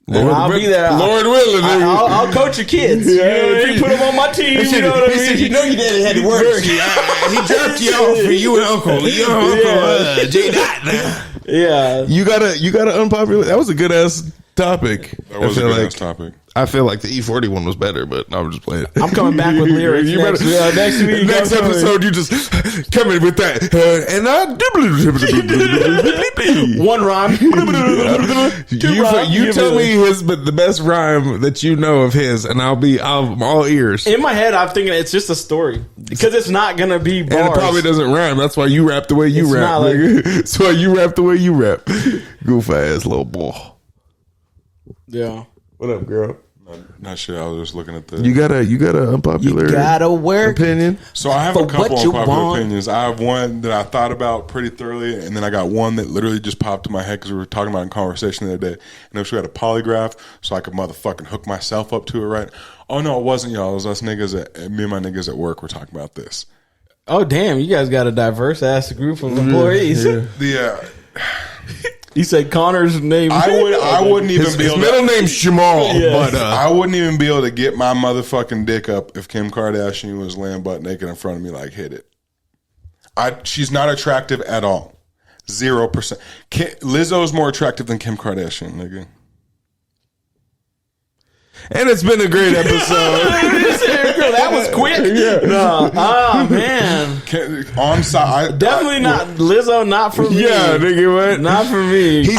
Lord, I'll be there. Lord willing, I'll coach your kids. Yeah, if you put them on my team, you know what I mean? You know your daddy had to work. He dropped you off for you and Uncle. J. Dot. Yeah, you gotta unpopular. That was a good ass topic. That was a good ass topic. I feel like the E40 one was better, but I'm just playing. I'm coming back with lyrics next week. Next episode, you just come in with that. And one rhyme. You tell me the best rhyme that you know of his, and I'm all ears. In my head, I'm thinking it's just a story because it's not gonna be bars. And it probably doesn't rhyme. That's why you rap the way you rap. That's why you rap the way you rap. Goof ass little boy. Yeah. What up, girl? Not shit. I was just looking at the. You got a unpopular opinion. So I have a couple unpopular opinions. I have one that I thought about pretty thoroughly, and then I got one that literally just popped in my head because we were talking about it in conversation the other day. And I wish we had a polygraph so I could motherfucking hook myself up to it. Right? Oh no, it wasn't y'all. It was us niggas. Me and my niggas at work were talking about this. Oh damn, you guys got a diverse ass group of employees. Yeah. You said Connor's name. I wouldn't even be able to. His middle name's Jamal, but I wouldn't even be able to get my motherfucking dick up if Kim Kardashian was laying butt naked in front of me, like, hit it. She's not attractive at all. 0%. Lizzo's more attractive than Kim Kardashian, nigga. And it's been a great episode. That was quick. Yeah. No. Oh man. On side, definitely not Lizzo. Not for me. Yeah, nigga, what? Not for me. He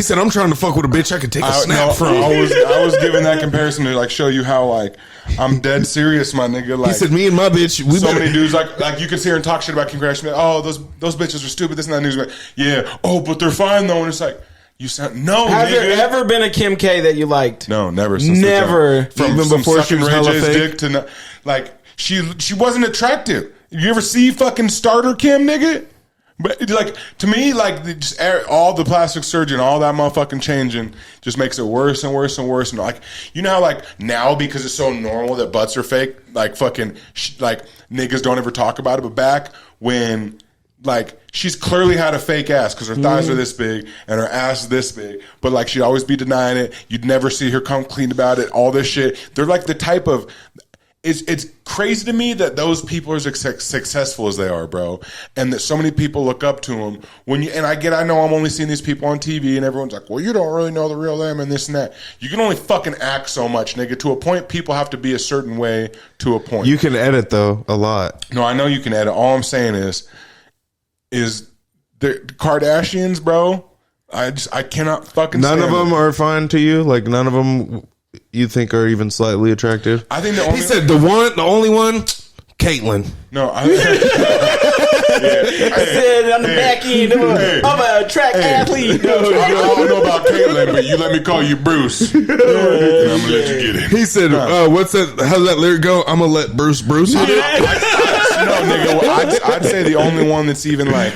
said, I'm trying to fuck with a bitch I can take a snap from. I was giving that comparison to like show you how like I'm dead serious, my nigga. Like he said, me and my bitch. Many dudes like you can see her and talk shit about Kim Kardashian. Oh, those bitches are stupid. This and that news. Like, yeah. Oh, but they're fine though. And it's like. You sound no. Has nigga. there ever been a Kim K that you liked? No, never. Never. From even before she was hella fake. Dick to no, like she wasn't attractive. You ever see fucking starter Kim, nigga? But like to me, like just all the plastic surgery and all that motherfucking changing just makes it worse and worse and worse. And like you know how like now because it's so normal that butts are fake, like fucking like niggas don't ever talk about it. But back when like she's clearly had a fake ass because her thighs are this big and her ass is this big, but like she'd always be denying it. You'd never see her come clean about it. All this shit. They're like the type of. It's crazy to me that those people are as successful as they are, bro, and that so many people look up to them. I know I'm only seeing these people on TV, and everyone's like, "Well, you don't really know the real them," and this and that. You can only fucking act so much, nigga. To a point, people have to be a certain way. To a point, You can edit though a lot. no, I know you can edit. All I'm saying is the Kardashians, bro. I cannot fucking. None stand of them them. are fine to you. Like none of them you think are even slightly attractive. I think the only. He said the only one, Caitlyn. No, I said on the back end of a track athlete. I don't know about Caitlyn, but you let me call you Bruce. And I'm gonna let you get it. He said, "What's that? How's that lyric go? I'm gonna let Bruce hit it." No, nigga. I'd say the only one that's even like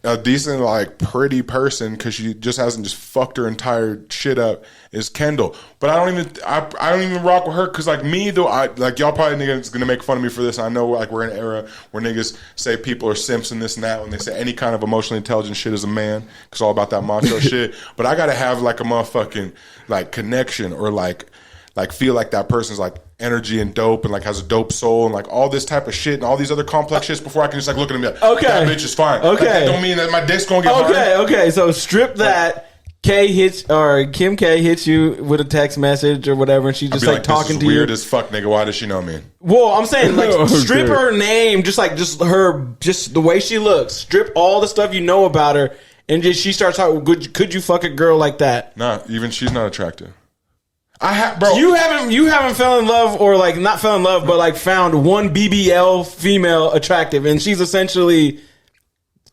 a decent, like pretty person because she just hasn't just fucked her entire shit up is Kendall. But I don't even rock with her because like me though, like y'all probably niggas gonna make fun of me for this. I know like we're in an era where niggas say people are simps and this and that when they say any kind of emotionally intelligent shit is a man because it's all about that macho shit. But I gotta have like a motherfucking like connection or like feel like that person's like energy and dope and like has a dope soul and like all this type of shit and all these other complex shits before I can just like look at him and be like, Okay. that bitch is fine. Okay. Like, that don't mean that my dick's gonna get hard. Okay. So strip that. Kim K hits you with a text message or whatever, and she's just I'd be like talking this is to weird you. as fuck, nigga. Why does she know me? Well, I'm saying like Okay. strip her name, just the way she looks. Strip all the stuff you know about her, and just she starts talking. Could you fuck a girl like that? Nah, even she's not attractive. Bro. You haven't fell in love or like not fell in love, but like found one BBL female attractive, and she's essentially.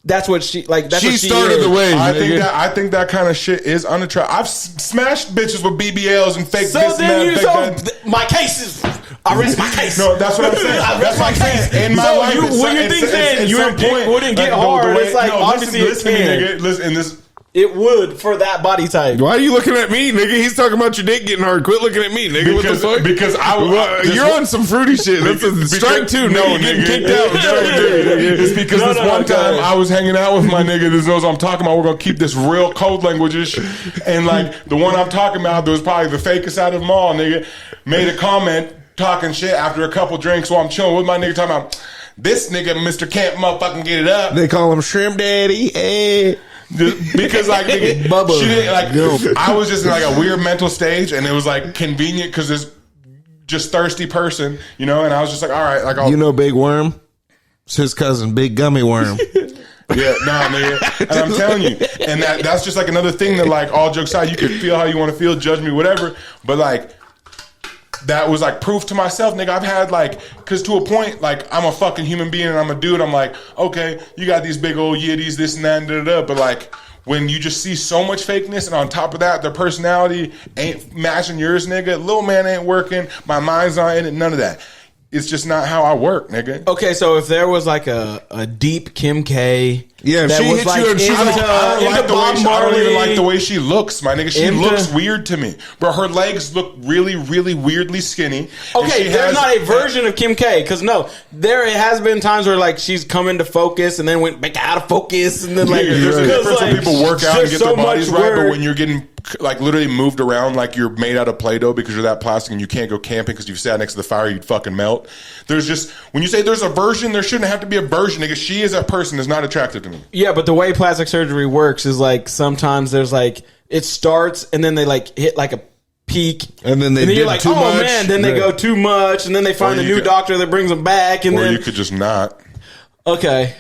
That's what she like. That's She what she started is. the wave. I think that kind of shit is unattractive. I've smashed bitches with BBLs and fake So this and then that. my case is. I rest my case. No, that's what I'm saying. That's what I'm saying. In my So life, when your thing saying your dick wouldn't get hard, it's like obviously listen it to me, can. nigga. Listen, in this. It would for that body type. Why are you looking at me, nigga? He's talking about your dick getting hard. Quit looking at me, nigga. What the fuck? Because you're on some fruity shit. That's a strike two. No, nigga. getting kicked out. It's because one time I was hanging out with my nigga that knows what I'm talking about. We're gonna keep this real code language and like the one I'm talking about, there was probably the fakest out of them all, nigga. Made a comment talking shit after a couple drinks while I'm chilling with my nigga talking about this nigga, Mr. Can't motherfucking get it up. They call him Shrimp Daddy. Hey. Because like nigga, Bubba. she didn't like. I was just in like a weird mental stage, and it was like convenient because there's just thirsty person, you know. And I was just like, all right, like You know Big Worm? It's his cousin, Big Gummy Worm. yeah, nah, nigga. And I'm telling you, and that's just like another thing that like all jokes aside, you can feel how you want to feel, judge me, whatever. But like that was like proof to myself, nigga. I've had like, cause to a point, like I'm a fucking human being and I'm a dude. I'm like, okay, you got these big old yitties, this and that, and da-da-da. But like when you just see so much fakeness and on top of that, their personality ain't matching yours, nigga. Little man ain't working. My mind's not in it. None of that. It's just not how I work, nigga. Okay, so if there was like a deep Kim K, Yeah, if that she was hit like you and she into, was- I don't like the way Bob I don't even Marley, like the way she looks, my nigga. She Into- looks weird to me, bro. Her legs look really, really weirdly skinny. And Okay, she there's has- not a version of Kim K because no, there has been times where like she's come into focus and then went back out of focus and then like There's a because, difference when like, people work out and there's get so their bodies much right, but work. when you're getting like literally moved around like you're made out of Play-Doh because you're that plastic and you can't go camping because you've sat next to the fire, you'd fucking melt. There's just when you say there's a version, there shouldn't have to be a version, nigga. She is a person that's not attractive to me. Yeah, but the way plastic surgery works is like sometimes there's like it starts and then they like hit like a peak And then they you're did like, too oh much. man, then they Right. go too much and then they find Or a you new could- doctor that brings them back and Or then you could just not. okay.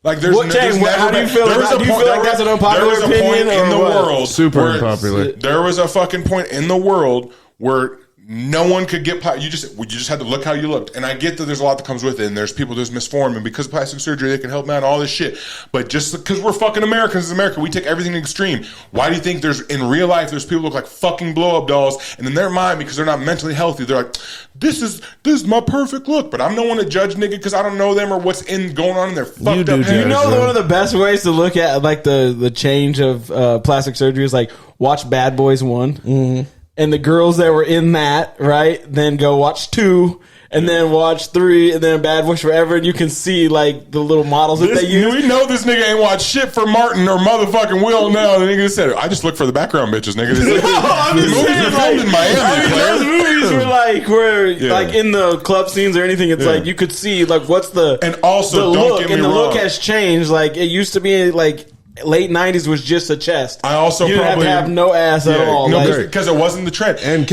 Like there's, What, there's James, never how do you been- feel there was about- a do you point- feel like there that's an was- unpopular there was a point opinion in or the what? world Super where- unpopular. There was a fucking point in the world where no one could get you just had to look how you looked. And I get that there's a lot that comes with it, and there's people that's misformed, and because of plastic surgery they can help out and all this shit. But just because we're fucking Americans, in America, we take everything to extreme. Why do you think there's in real life there's people who look like fucking blow up dolls, and in their mind because they're not mentally healthy, they're like, this is my perfect look. But I'm no one to judge nigga because I don't know them or what's going on in their fucked do up judge. head. You know, one of the best ways to look at like the change of plastic surgery is like watch Bad Boys 1, and the girls that were in that right then go watch 2, and then watch 3, and then Bad Boys Forever, and you can see like the little models that they use. We know this nigga ain't watched shit for Martin or motherfucking Will now. The nigga said, I just look for the background bitches, nigga. The movies are filmed in Miami, those movies were like in the club scenes or anything. It's like you could see like what's the and also the don't look, get me and the wrong. look has changed. Like it used to be like late 90s was just a chest. I also you didn't probably have to have no ass at all. No, Like, because it wasn't the trend. And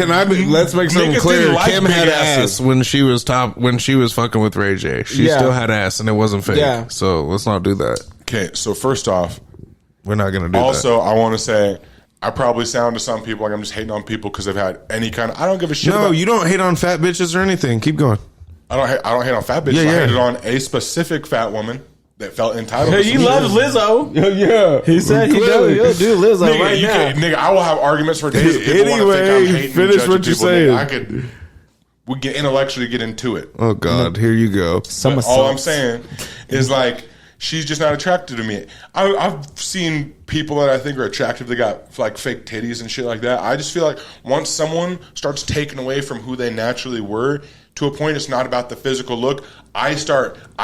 let's make something Niggas clear. didn't like Kim big had asses. ass when she was fucking with Ray J. She Yeah. still had ass and it wasn't fake. Yeah. So let's not do that. Okay, so first off, We're not gonna do that. also I want to say I probably sound to some people like I'm just hating on people because they've had any kind of. I don't give a shit. No, about, you don't hate on fat bitches or anything. Keep going. I don't hate on fat bitches. Yeah, I yeah. hated on a specific fat woman that felt entitled. to he some loves shit. Lizzo. Yeah. He said he'll do Lizzo Nigga, right you now. can't, nigga, I will have arguments for days. If people want to think I'm Anyway, hating finish and judging what you're people. saying. Nigga, we get intellectually get into it. Oh God, here you go. Some But all I'm assaults. saying is like she's just not attracted to me. I've seen people that I think are attractive that got like fake titties and shit like that. I just feel like once someone starts taking away from who they naturally were to a point, it's not about the physical look. I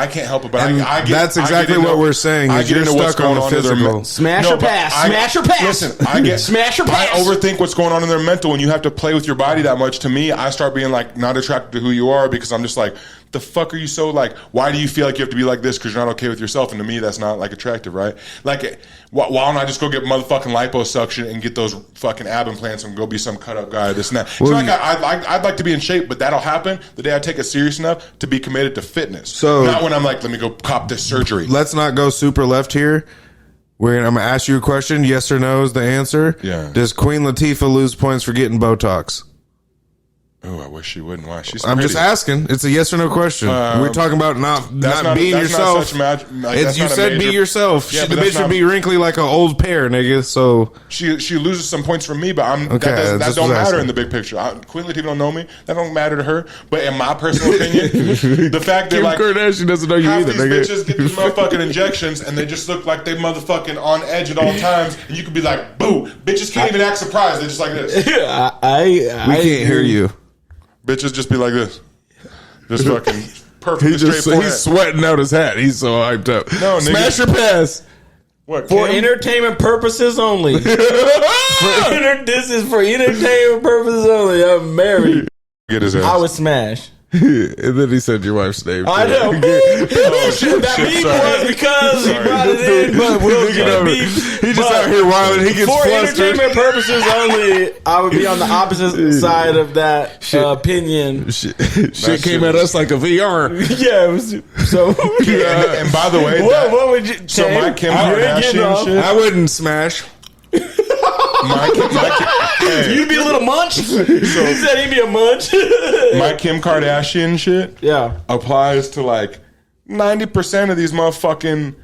can't help it, but And I get. that's exactly I get into- what we're saying, I is get you're into what's stuck on going the on in their physical. men- Smash or but pass. I- Smash or pass. Listen, I get Smash or pass. I overthink what's going on in their mental. When you have to play with your body that much, to me, I start being like not attracted to who you are because I'm just like, the fuck are you so like? Why do you feel like you have to be like this because you're not okay with yourself? And to me, that's not like attractive, right? Like, why don't I just go get motherfucking liposuction and get those fucking ab implants and go be some cut up guy? This and that. It's Well, like I'd like to be in shape, but that'll happen the day I take it serious enough to be committed to fitness. So- not when I'm like, let me go cop this surgery. Let's not go super left here. I'm gonna ask you a question. Yes or no is the answer. Yeah. Does Queen Latifah lose points for getting Botox? Oh, I wish she wouldn't. Why? She's I'm just pretty. asking. It's a yes or no question. We're talking about not not- being that's not yourself. such that's You not a said be major- yourself. Yeah, The but bitch that's would not- be wrinkly like an old pear, nigga. So She loses some points from me, but Okay, that that's don't what I matter said. in the big picture. Queen Latifah don't know me. That don't matter to her. But in my personal opinion, the fact that Kim like Kardashian doesn't know you half either, these nigga. bitches get these motherfucking injections and they just look like they motherfucking on edge at all times, and you could be like, boo, bitches can't even act surprised. They're just like this. We can't hear you. Bitches just be like this, just fucking perfect. He's sweating out his hat. He's so hyped up. No, nigga. Smash or pass. What For Kim? entertainment purposes only. This is for entertainment purposes only. I'm married. Get his ass. I would smash. And then he said your wife's name. I too. know. Oh, shit, That shit, beef sorry. was because he Sorry. brought it in, but we'll Thinking get of it. beef. He just But out here wilding. He gets for flustered. entertainment purposes only, I would be on the opposite side of that opinion. Shit came at us like a VR. Yeah, it was, so. And by the way, What would you? so Tam, my Kim you ain't getting Kardashian off. shit. I wouldn't smash. Hey, You'd be a little munch. He said he'd be a munch. my Kim Kardashian shit Yeah. applies to like 90% of these motherfucking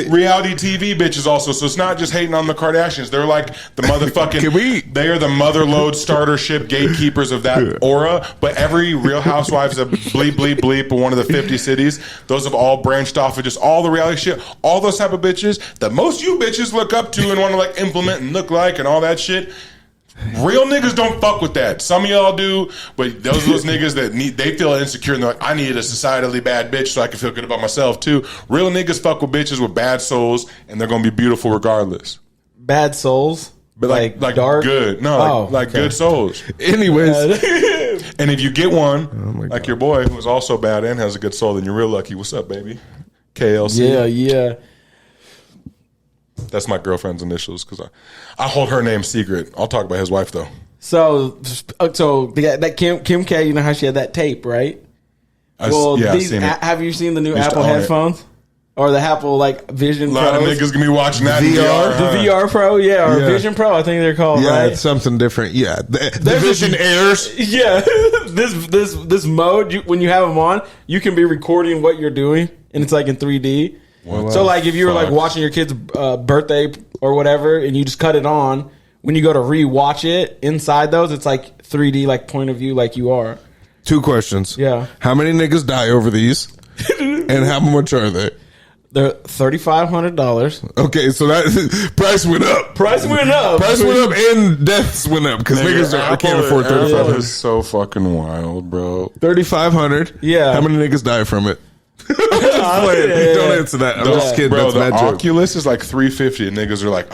reality TV bitches also. So it's not just hating on the Kardashians. They're like the motherfucking they are the motherload startership gatekeepers of that aura. But every Real Housewives of bleep bleep bleep in one of the 50 cities, those have all branched off of just all the reality shit. All those type of bitches that most you bitches look up to and want to like implement and look like and all that shit. Real niggas don't fuck with that. Some of y'all do, but those niggas that they feel insecure and they're like, I need a societally bad bitch so I can feel good about myself too. Real niggas fuck with bitches with bad souls and they're gonna be beautiful regardless. Bad souls. But like dark. good. No, Oh, like okay. good souls. Anyways, And if you get one, like your boy who's also bad and has a good soul, then you're real lucky. What's up, baby? KLC. Yeah. That's my girlfriend's initials because I hold her name secret. I'll talk about his wife though. So that Kim K, you know how she had that tape, right? I've seen it. Have you seen the new Used to Apple own it. headphones or the Apple like Vision A lot of Pros? niggas gonna be watching that in VR, VR. The VR Pro, or Yeah. Vision Pro, I think they're called, yeah, right? it's something different. Yeah, the There's Vision Airs. Yeah, this mode, when you have them on, you can be recording what you're doing, and it's like in 3D. So like if you were like fuck? watching your kid's birthday or whatever, and you just cut it on, when you go to rewatch it inside those, it's like 3D, like point of view, like you are. 2 questions. Yeah. How many niggas die over these? And how much are they? They're $3,500. Okay, so that price went up. Price went up. Price went up and deaths went up because niggas can't afford Apple 3,500. is so fucking wild, bro. 3,500. Yeah. How many niggas die from it? Don't answer that. I'm just kidding. Bro, That's a the bad joke. Oculus is like $350, and niggas are like,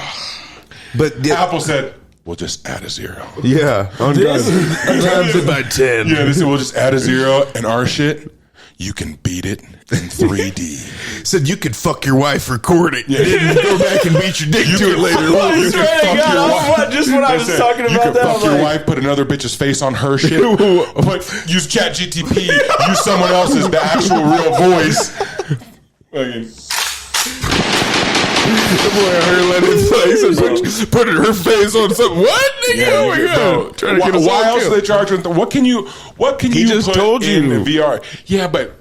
But Apple said, we'll just add a 0. yeah, on God. Times it by 10. Yeah, they said we'll just add a 0, and our shit, you can beat it in 3D. Said you could fuck your wife, record it, and then go back and beat your dick to it later. You can fuck your wife. Just what I was talking about. You can That fuck was your like, wife, put another bitch's face on her shit, but use ChatGTP, use someone else's, the actual real voice. Fucking- The boy out here let it face and put her face on something. What, nigga? Oh my God. Trying to get a why else kill. are they charging? What can you just put told in you. the VR? Yeah, but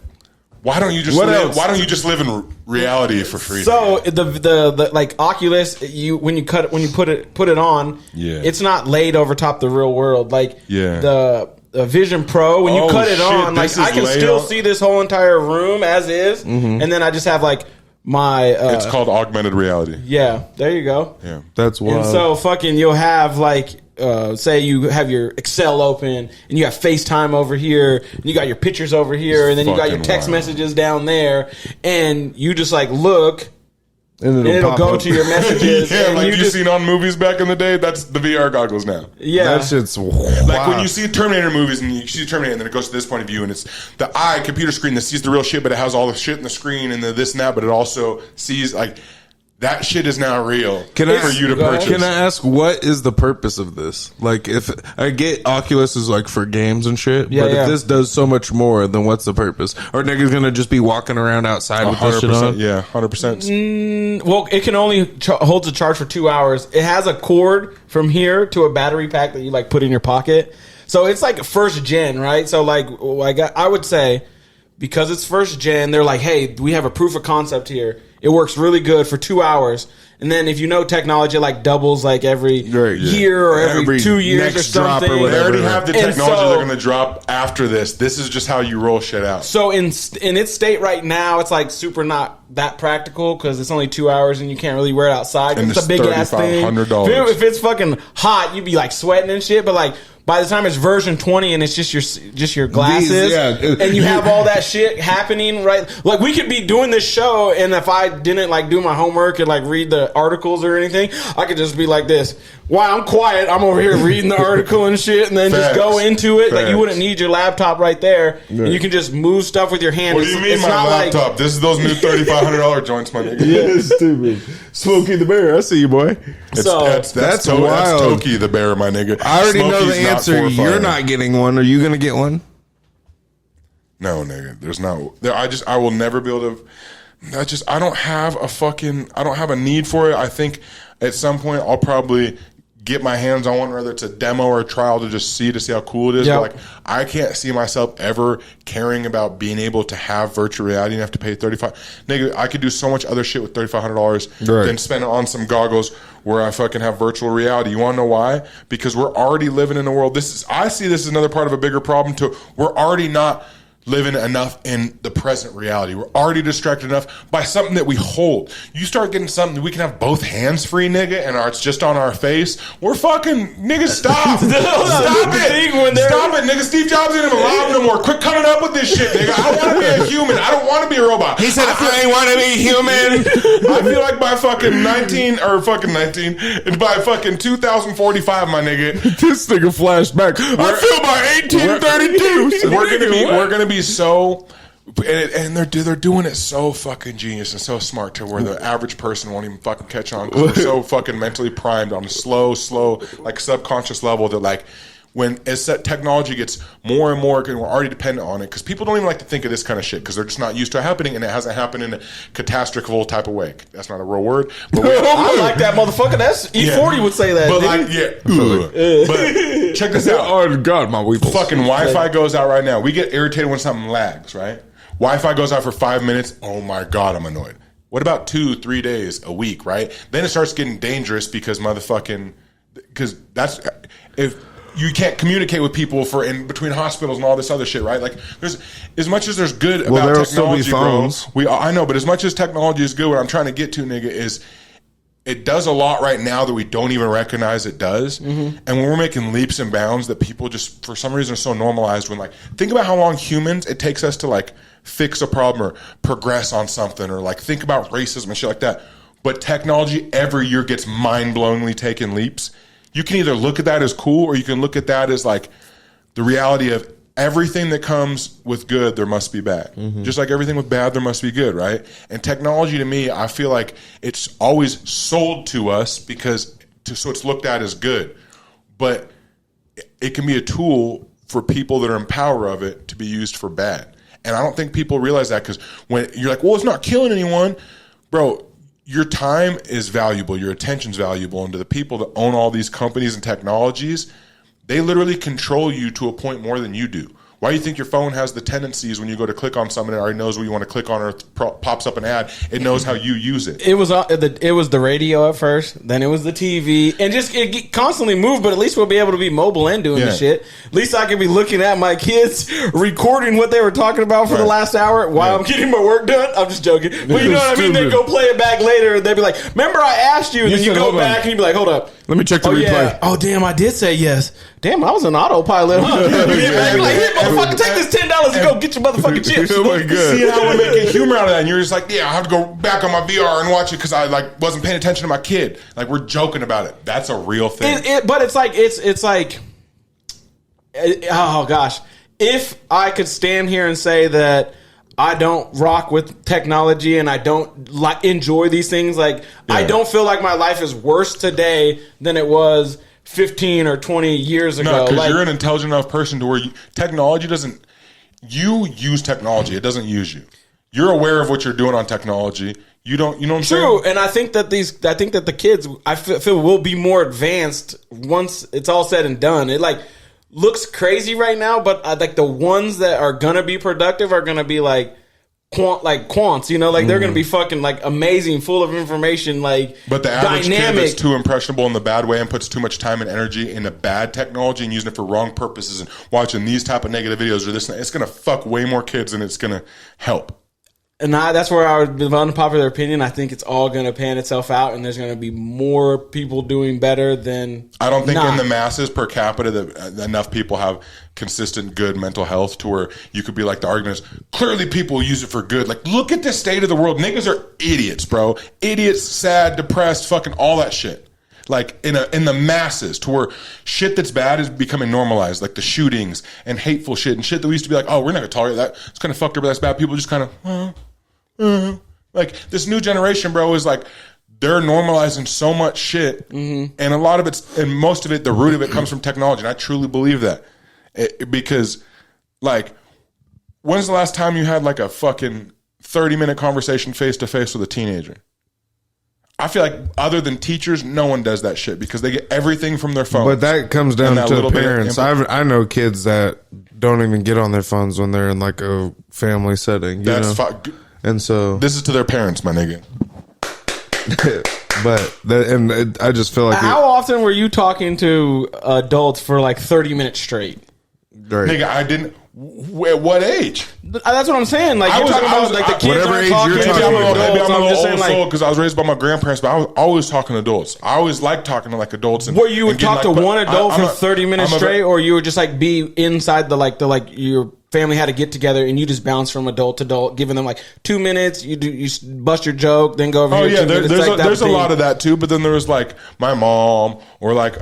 why don't you just What live, else? why don't you just live in reality for free? so the like Oculus, when you put it on, Yeah. it's not laid over top the real world. Like Yeah. the Vision Pro, when you Oh, cut it shit, on, like this I is can laid still on- see this whole entire room as is, Mm-hmm. and then I just have like my it's called augmented reality. yeah. There you go. Yeah. That's wild. And so fucking you'll have like say you have your Excel open and you have FaceTime over here and you got your pictures over here and then you got your Fucking text wild. messages down there and you just like look and and it'll pop go up. to your messages Yeah, and like you you just seen on movies back in the day. That's the VR goggles now. yeah. That shit's Like when you see Terminator movies and you see Terminator and then it goes to this point of view and it's the eye computer screen that sees the real shit, but it has all the shit in the screen and the this and that, but it also sees like that shit is now real Can I- for you to Go ahead. purchase. Can I ask what is the purpose of this? Like, if I get Oculus is like for games and shit, Yeah, but yeah. if this does so much more, then what's the purpose? Are niggas gonna just be walking around outside with this shit 100%, on? yeah, 100%. Well, it can only holds a charge for 2 hours. It has a cord from here to a battery pack that you like put in your pocket. So it's like first gen, right? So like I would say because it's first gen, they're like, hey, we have a proof of concept here. It works really good for 2 hours. And then if you know technology, it like doubles like every Right, yeah. year or every Every 2 years or next drop or something. They whatever. already have the And technology so- they're going to drop after this. This is just how you roll shit out. So in its state right now, it's like super not that practical because it's only 2 hours and you can't really wear it outside. And It's a it's big ass thing. $3,500. If it's fucking hot, you'd be like sweating and shit. But like by the time it's version 20 and it's just your glasses, These, yeah. and you have all that shit happening, right? Like we could be doing this show, and if I didn't like do my homework and like read the articles or anything, I could just be like this. While I'm quiet, I'm over here reading the article and shit, and then just Facts. go into it. Like you Facts. wouldn't need your laptop right there, and you can just move stuff with your hand. What do you mean, It's my not like- laptop? This is those new $3,500 joints, my nigga. Yeah, stupid. Smokey the Bear, I see you, boy. So, That's that's Toki wild. the bear, my nigga. I already know Smokey's the not answer. for You're fun. not getting one. Are you gonna get one? No, nigga. There's not. I will never be able to. I don't have a need for it. I think at some point I'll probably get my hands on one, whether it's a demo or a trial to see how cool it is. Yep. But like, I can't see myself ever caring about being able to have virtual reality and have to pay $35. Nigga, I could do so much other shit with $3,500 Right. than spend it on some goggles where I fucking have virtual reality. You want to know why? Because we're already living in a world. I see this as another part of a bigger problem too. We're already not living enough in the present reality. We're already distracted enough by something that we hold. You start getting something that we can have both hands free, nigga, and it's just on our face. We're fucking, nigga, stop. Stop it. Stop it, nigga. Steve Jobs ain't even alive no more. Quit coming up with this shit, nigga. I want to be a human. I don't want to be a robot. He said, "I ain't want to be human." I feel like by fucking 2045, my nigga, This nigga flashed back. I feel by 1832. we're gonna be so, and they're doing it so fucking genius and so smart to where the average person won't even fucking catch on because we're so fucking mentally primed on a slow like subconscious level that like as that technology gets more and more, and we're already dependent on it because people don't even like to think of this kind of shit because they're just not used to it happening and it hasn't happened in a catastrophical type of way. That's not a real word, but I like that motherfucker. That's E40 would say that. But nigga. like, but check this out. Oh God, my weeples. Fucking Wi-Fi goes out right now. We get irritated when something lags, right? Wi-Fi goes out for 5 minutes. Oh my God, I'm annoyed. What about 2-3 days, a week, right? Then it starts getting dangerous because you can't communicate with people for in between hospitals and all this other shit, right? Like, there's as much as there's good about there'll still be technology, phones. bro. I know, but as much as technology is good, what I'm trying to get to, nigga, is it does a lot right now that we don't even recognize it does. And when we're making leaps and bounds that people just for some reason are so normalized, when like think about how long humans it takes us to like fix a problem or progress on something, or like think about racism and shit like that. But technology every year gets mind-blowingly taken leaps. You can either look at that as cool, or you can look at that as like the reality of everything that comes with good, there must be bad. Just like everything with bad, there must be good, right? And technology to me, I feel like it's always sold to us so it's looked at as good. But it can be a tool for people that are in power of it to be used for bad. And I don't think people realize that, because when you're like, well, it's not killing anyone, bro, your time is valuable, your attention's valuable, and to the people that own all these companies and technologies, they literally control you to a point more than you do. Why do you think your phone has the tendencies when you go to click on something, it already knows what you want to click on, or pops up an ad? It knows how you use it. It was the radio at first, then it was the TV, and just it constantly moved. But at least we'll be able to be mobile and doing the shit. At least I can be looking at my kids recording what they were talking about for the last hour while I'm getting my work done. I'm just joking, but you know what I mean. They go play it back later, and they'd be like, "Remember I asked you?" And then you go back and you be like, "Hold up, Let me check the replay. yeah. Oh damn, I did say yes. Damn, I was an autopilot. Huh? You get back, you're like, here, motherfucker, take this $10 and go get your motherfucking chips." Oh my God. See how we're making humor out of that, and you're just like, yeah, I have to go back on my VR and watch it because I like wasn't paying attention to my kid. Like, we're joking about it. That's a real thing. But it's like, oh gosh, if I could stand here and say that I don't rock with technology and I don't enjoy these things, like I don't feel like my life is worse today than it was 15 or 20 years ago. No, because like, you're an intelligent enough person to where technology doesn't. You use technology; it doesn't use you. You're aware of what you're doing on technology. You don't. You know what I'm saying? True, and I think that the kids, I feel will be more advanced once it's all said and done. It like looks crazy right now, but like the ones that are gonna be productive are gonna be like quants, you know, like they're gonna be fucking like amazing, full of information, like But the average dynamic. kid that's too impressionable in the bad way and puts too much time and energy into bad technology and using it for wrong purposes and watching these type of negative videos or this, it's gonna fuck way more kids than it's gonna help. And that's where I would, with unpopular opinion, I think it's all going to pan itself out, and there's going to be more people doing better than I don't think not. in the masses per capita that enough people have consistent good mental health to where you could be like, the argument is clearly people use it for good. Like, look at the state of the world. Niggas are idiots, bro. Idiots, sad, depressed, fucking all that shit. Like in the masses, to where shit that's bad is becoming normalized, like the shootings and hateful shit and shit that we used to be like, oh, we're not gonna tolerate that. It's kind of fucked up, but that's bad. People just kind of, like this new generation, bro, is like they're normalizing so much shit, and a lot of it's and most of it, the root of it comes from technology, and I truly believe that because, like, when's the last time you had like a fucking 30-minute conversation face to face with a teenager? I feel like other than teachers, no one does that shit because they get everything from their phone. But that comes down to the parents. I know kids that don't even get on their phones when they're in like a family setting. That's and so this is to their parents, my nigga. I just feel like How often were you talking to adults for like 30 minutes straight? right. Nigga, I didn't. At what age? That's what I'm saying. Like you're talking about like the kids whatever aren't age talking you're to talking about. adults. Maybe I'm a I'm little just saying old like, soul because I was raised by my grandparents, but I was always talking to adults. I always liked talking to like adults. And, were you would and getting, talk to like, one adult for 30 minutes I'm straight, or you would just like be inside the your family had to get together and you just bounce from adult to adult, giving them like 2 minutes. You bust your joke, then go over. Oh here, yeah, 2 minutes, there's like a lot of that too. But then there was like my mom or like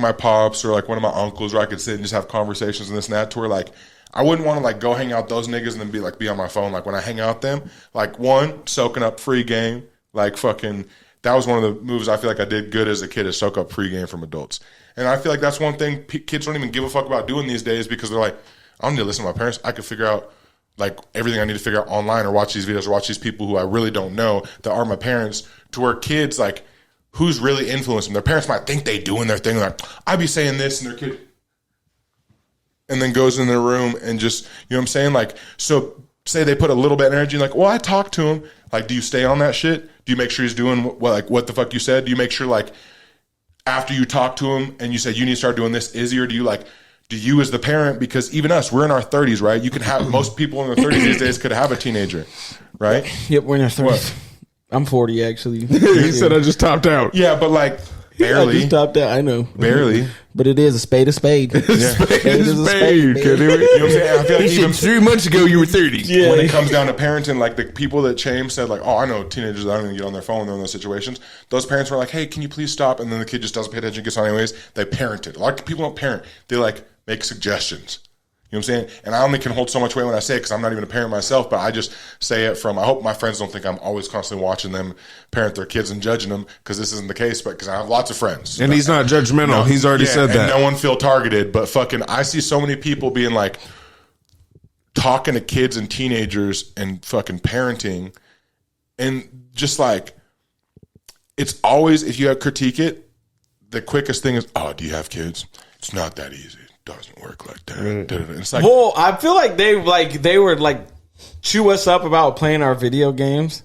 my pops or like one of my uncles where I could sit and just have conversations and this and that. To where like I wouldn't want to like go hang out with those niggas and then be on my phone. Like when I hang out with them, like one soaking up free game, like fucking. That was one of the moves I feel like I did good as a kid, is soak up free game from adults. And I feel like that's one thing kids don't even give a fuck about doing these days because they're like, I don't need to listen to my parents. I could figure out like everything I need to figure out online or watch these videos or watch these people who I really don't know that are my parents. To where kids, like, who's really influencing them? Their parents might think they doing their thing. Like, I'd be saying this, and their kid, and then goes in their room and just, you know what I'm saying? Like, so say they put a little bit of energy, like, well, I talked to him. Like, do you stay on that shit? Do you make sure he's doing what the fuck you said? Do you make sure, like, after you talk to them and you say you need to start doing this, Izzy, or do you as the parent, because even us, we're in our 30s, right? You can have, most people in their 30s these days could have a teenager, right? Yep, we're in our 30s. What? I'm 40 actually. He said I just topped out. Yeah, but like I barely. just topped out. I know. Barely. But it is a spade a spade. Yeah. Spade is a spade. You know what I'm saying? I feel like even 3 months ago you were 30. Yeah. when it comes down to parenting, like the people that Chame said, like, oh, I know teenagers that don't even get on their phone when they're in those situations. Those parents were like, hey, can you please stop? And then the kid just doesn't pay attention, gets on anyways. They parented. A lot of people don't parent. They like make suggestions. You know what I'm saying? And I only can hold so much weight when I say it because I'm not even a parent myself, but I just say it from, I hope my friends don't think I'm always constantly watching them parent their kids and judging them, because this isn't the case, but because I have lots of friends. And he's not judgmental. No, He's already said that. And no one feel targeted, but fucking, I see so many people being like, talking to kids and teenagers and fucking parenting, and just like, it's always, if you critique it, the quickest thing is, oh, do you have kids? It's not that easy. Doesn't work like that. It's like, Well, I feel like they were like chew us up about playing our video games.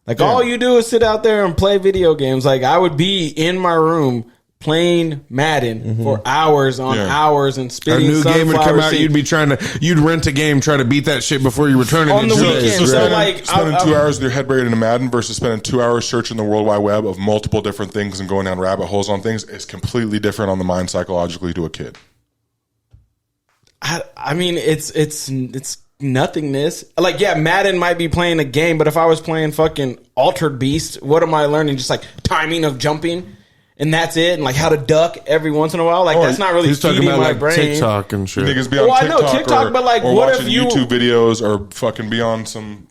Like all you do is sit out there and play video games. Like I would be in my room playing Madden for hours on hours and A spitting new game would come out. seeds. You'd rent a game, try to beat that shit before you return it On in the 2 weekend. days. So, Right. like, spending 2 hours with your head buried in a Madden versus spending 2 hours searching the World Wide Web of multiple different things and going down rabbit holes on things is completely different on the mind psychologically to a kid. I mean, it's nothingness. Like, yeah, Madden might be playing a game, but if I was playing fucking Altered Beast, what am I learning? Just like timing of jumping, and that's it, and like how to duck every once in a while. Like that's not really He's talking feeding about my like brain. TikTok and shit. Niggas be on Well, I TikTok, know TikTok, but, like, or what if watching you- YouTube videos or fucking be on some.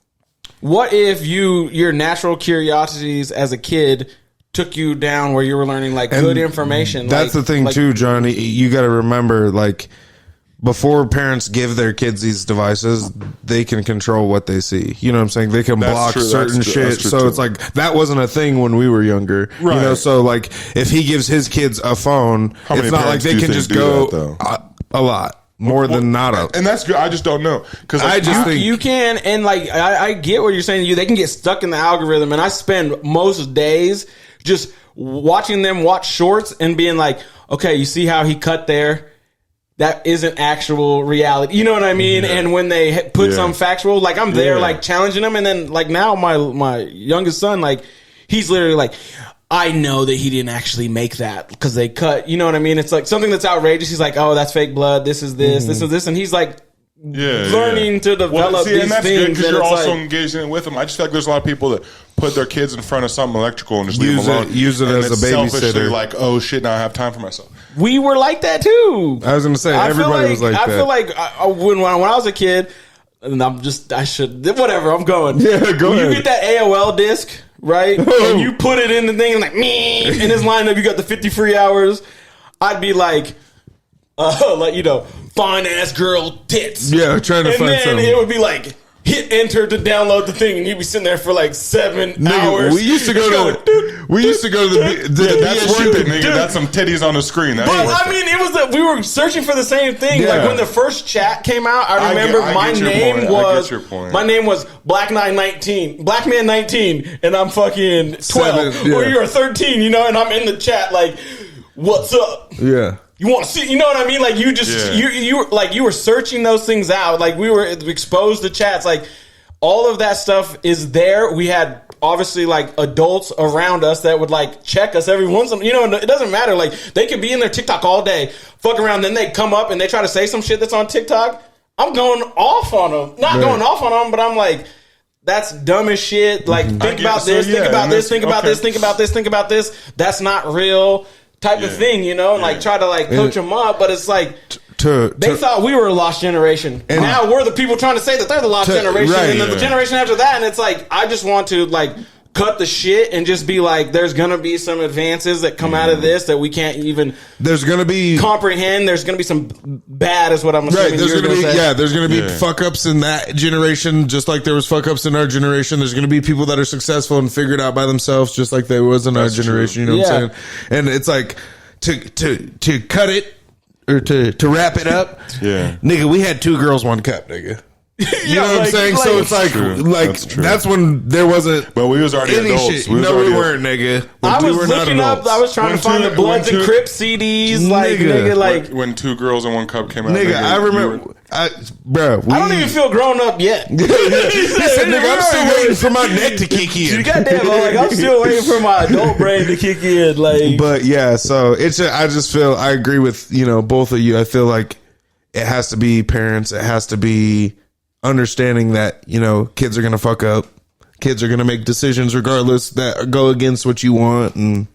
What if your natural curiosities as a kid took you down where you were learning like good information? That's like, the thing like, too, Johnny. You got to remember, like, before parents give their kids these devices, they can control what they see. You know what I'm saying? They can That's block true, certain that's true, shit. that's true, So too. it's like that wasn't a thing when we were younger. Right. You know, so like if he gives his kids a phone, How many it's not like parents do they you can think just do go that, though? a lot more than not a. And that's good. I just don't know. Because I just think you can, and like I get what you're saying. They can get stuck in the algorithm, and I spend most days just watching them watch shorts and being like, okay, you see how he cut there? That isn't actual reality. You know what I mean? Yeah. And when they put Yeah. some factual, like I'm there, Yeah. like challenging them, and then like now my youngest son, like he's literally like, I know that he didn't actually make that because they cut. You know what I mean? It's like something that's outrageous. He's like, oh, that's fake blood. This is this. This is this, and he's like, learning to develop and these that's things. good because and you're it's also like, engaging it with them. I just feel like there's a lot of people that put their kids in front of something electrical and just leave Use them it- alone. use it And as a it's babysitter. selfishly like, oh shit, now I have time for myself. we were like that too. I was gonna say I feel everybody was like I that. feel like when I was a kid, and I should whatever. I'm going. Yeah, go when ahead. You get that AOL disc, right? And you put it in the thing, and like me, and it's lined up. You got the 50 free hours. I'd be like, like fine ass girl tits. Yeah, trying to and find then something. it would be like, hit enter to download the thing, and you'd be sitting there for like 7 Nigga, hours. we used to go to the That's BSU. worth it, nigga. That's some titties on the screen. That's But worth I mean, it was we were searching for the same thing. Yeah. Like when the first chat came out, I I get- remember I my get your name point. I was get your point. my name was Black Man 19, and I'm fucking 12, 7, or yeah. you're 13, and I'm in the chat like, "What's up? Yeah. You want to see?" You know what I mean? Like you just Yeah. you were searching those things out. Like we were exposed to chats. Like all of that stuff is there. We had obviously like adults around us that would like check us every once in it doesn't matter. Like they could be in their TikTok all day, fuck around, then they come up and they try to say some shit that's on TikTok. I'm going off on them. Not going off on them, but I'm like, that's dumb as shit. Like think about this, think about this, think about this, think about this, think about this. That's not real type of thing, and like try to like coach them up, but it's like they thought we were a lost generation. And now we're the people trying to say that they're the lost generation, right, and then the generation after that. And it's like I just want to like cut the shit and just be like, there's gonna be some advances that come out of this that we can't even. There's gonna be comprehend. There's gonna be some bad, is what I'm assuming. Right, there's you're gonna be say. there's gonna be fuck ups in that generation, just like there was fuck ups in our generation. There's gonna be people that are successful and figured out by themselves, just like there was in our generation. True. You know what I'm saying? And it's like to cut it or to wrap it up. Yeah. Nigga, we had 2 girls, 1 cup, nigga. You know what I'm saying? So it's like, True. that's when there wasn't. But we was already any adults. shit. We was No, we already- weren't, nigga. I We was were not looking up. adults. I was trying to find the Bloods and Crips CDs. Like, nigga, like. when Two Girls and One Cup came out. Nigga, I remember. Bro, I don't even feel grown up yet. He said, nigga, I'm still waiting for my neck to kick in. Goddamn, I'm still waiting for my adult brain to kick in. Like, But yeah, so I just feel I agree with both of you. I feel like it has to be parents. It has to be understanding that kids are gonna fuck up. Kids are gonna make decisions regardless that go against what you want and.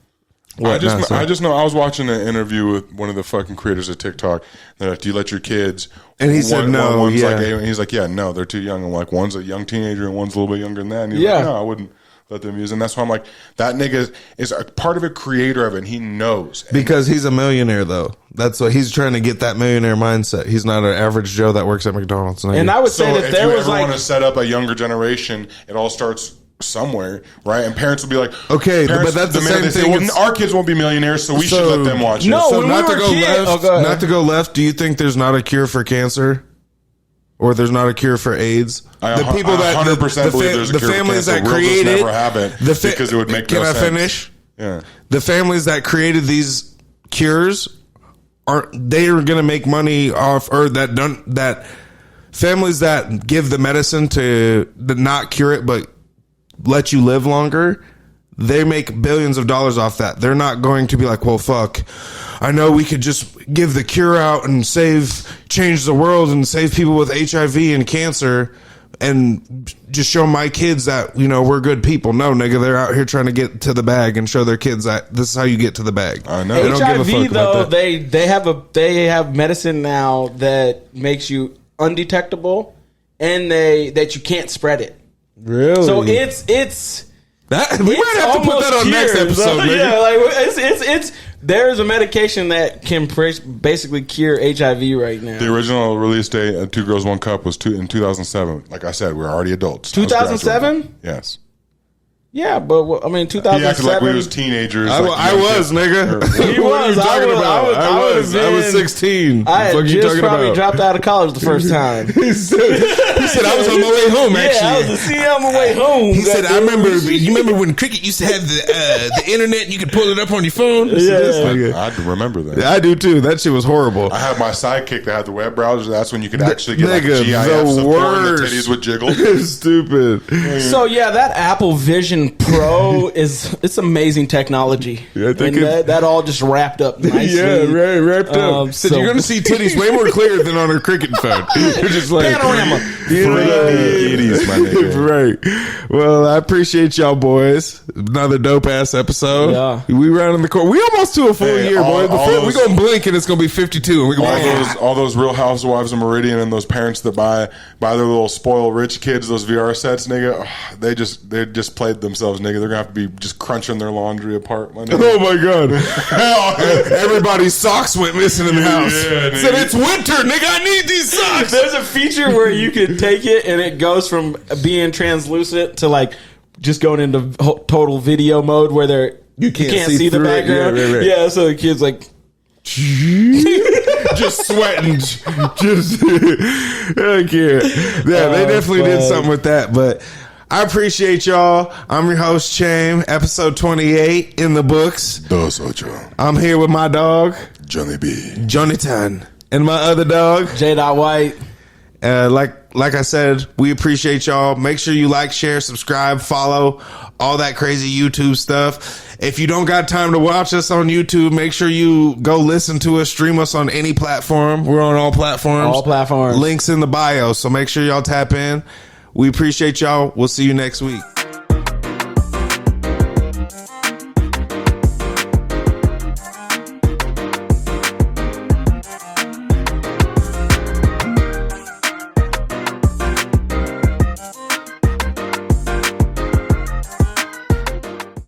I just know I was watching an interview with one of the fucking creators of TikTok. They're like, do you let your kids? And he said no. One's yeah. like, and he's like, yeah, no, they're too young. I'm like, one's a young teenager and one's a little bit younger than that. And he's like, no, I wouldn't let them use. And that's why I'm like, that nigga is a part of a creator of it. And he knows because he's a millionaire though. That's what he's trying to get, that millionaire mindset. He's not an average Joe that works at McDonald's. And I would say that there was want to set up a younger generation, it all starts somewhere, right? And parents will be like, okay, but that's the same thing. Well, our kids won't be millionaires, so we should let them watch it. No, so when not we to were go kids- left. Not to go left. Do you think there's not a cure for cancer, or there's not a cure for AIDS? I people that 100% believe there's a the cure for families cancer. that We'll just created never have it because it would make Can no I sense. finish? Yeah. The families that created these cures are going to make money off, or that families that give the medicine to not cure it but let you live longer, they make billions of dollars off that. They're not going to be like, well, fuck, I know we could just give the cure out and change the world and save people with HIV and cancer and just show my kids that, we're good people. No, nigga, they're out here trying to get to the bag and show their kids that this is how you get to the bag. I know. They don't give a HIV fuck about though, that. they have medicine now that makes you undetectable and that you can't spread it. Really? So it's that we might have to put that on next episode, nigga. Yeah, like it's there's a medication that can basically cure HIV right now. The original release date of Two Girls, One Cup was in 2007. Like I said, we're already adults. 2007? Yes. Yeah, but I mean, 2007. He acted like we was teenagers. I was, nigga. He was. I was 16. I had What you just talking probably about? dropped out of college the first time. He said I was on my way home. Actually, Yeah, I was on my way home. He said, "I remember. You remember when Cricket used to have the internet and you could pull it up on your phone?" I remember that. I do too. That shit was horrible. I had my sidekick that had the web browser. That's when you could actually get like Nigga, GIFs the of porn. The worst. titties would jiggle. Stupid. So yeah, that Apple Vision Pro it's amazing technology. Yeah, I think and that all just wrapped up nicely. Yeah, right, wrapped up. Said so- you're going to see titties way more clear than on her Cricket phone. You're just like Panorama. Itties, my nigga. Right. Well, I appreciate y'all, boys. Another dope ass episode. Yeah. We rounding the corner. We almost to a full Hey, year, all- boy. all We're going to blink and it's going to be 52. And we're going to All those Real Housewives of Meridian and those parents that buy their little spoiled rich kids those VR sets, nigga. They just played themselves, nigga. They're gonna have to be just crunching their laundry apart. My nigga. Oh my god! Everybody's socks went missing in the house. Yeah, Said it's winter, nigga. I need these socks. There's a feature where you can take it and it goes from being translucent to like just going into total video mode where you can't see the through it. background. Yeah, right. Yeah, so the kid's like just sweating. Just I can't. Yeah, they definitely did something with that, but. I appreciate y'all. I'm your host, Chame. Episode 28 in the books. Dos ocho. I'm here with my dog, Johnny B. Jonathan, and my other dog, J. White. Like I said, we appreciate y'all. Make sure you like, share, subscribe, follow, all that crazy YouTube stuff. If you don't got time to watch us on YouTube, make sure you go listen to us, stream us on any platform. We're on all platforms. All platforms. Links in the bio. So make sure y'all tap in. We appreciate y'all. We'll see you next week.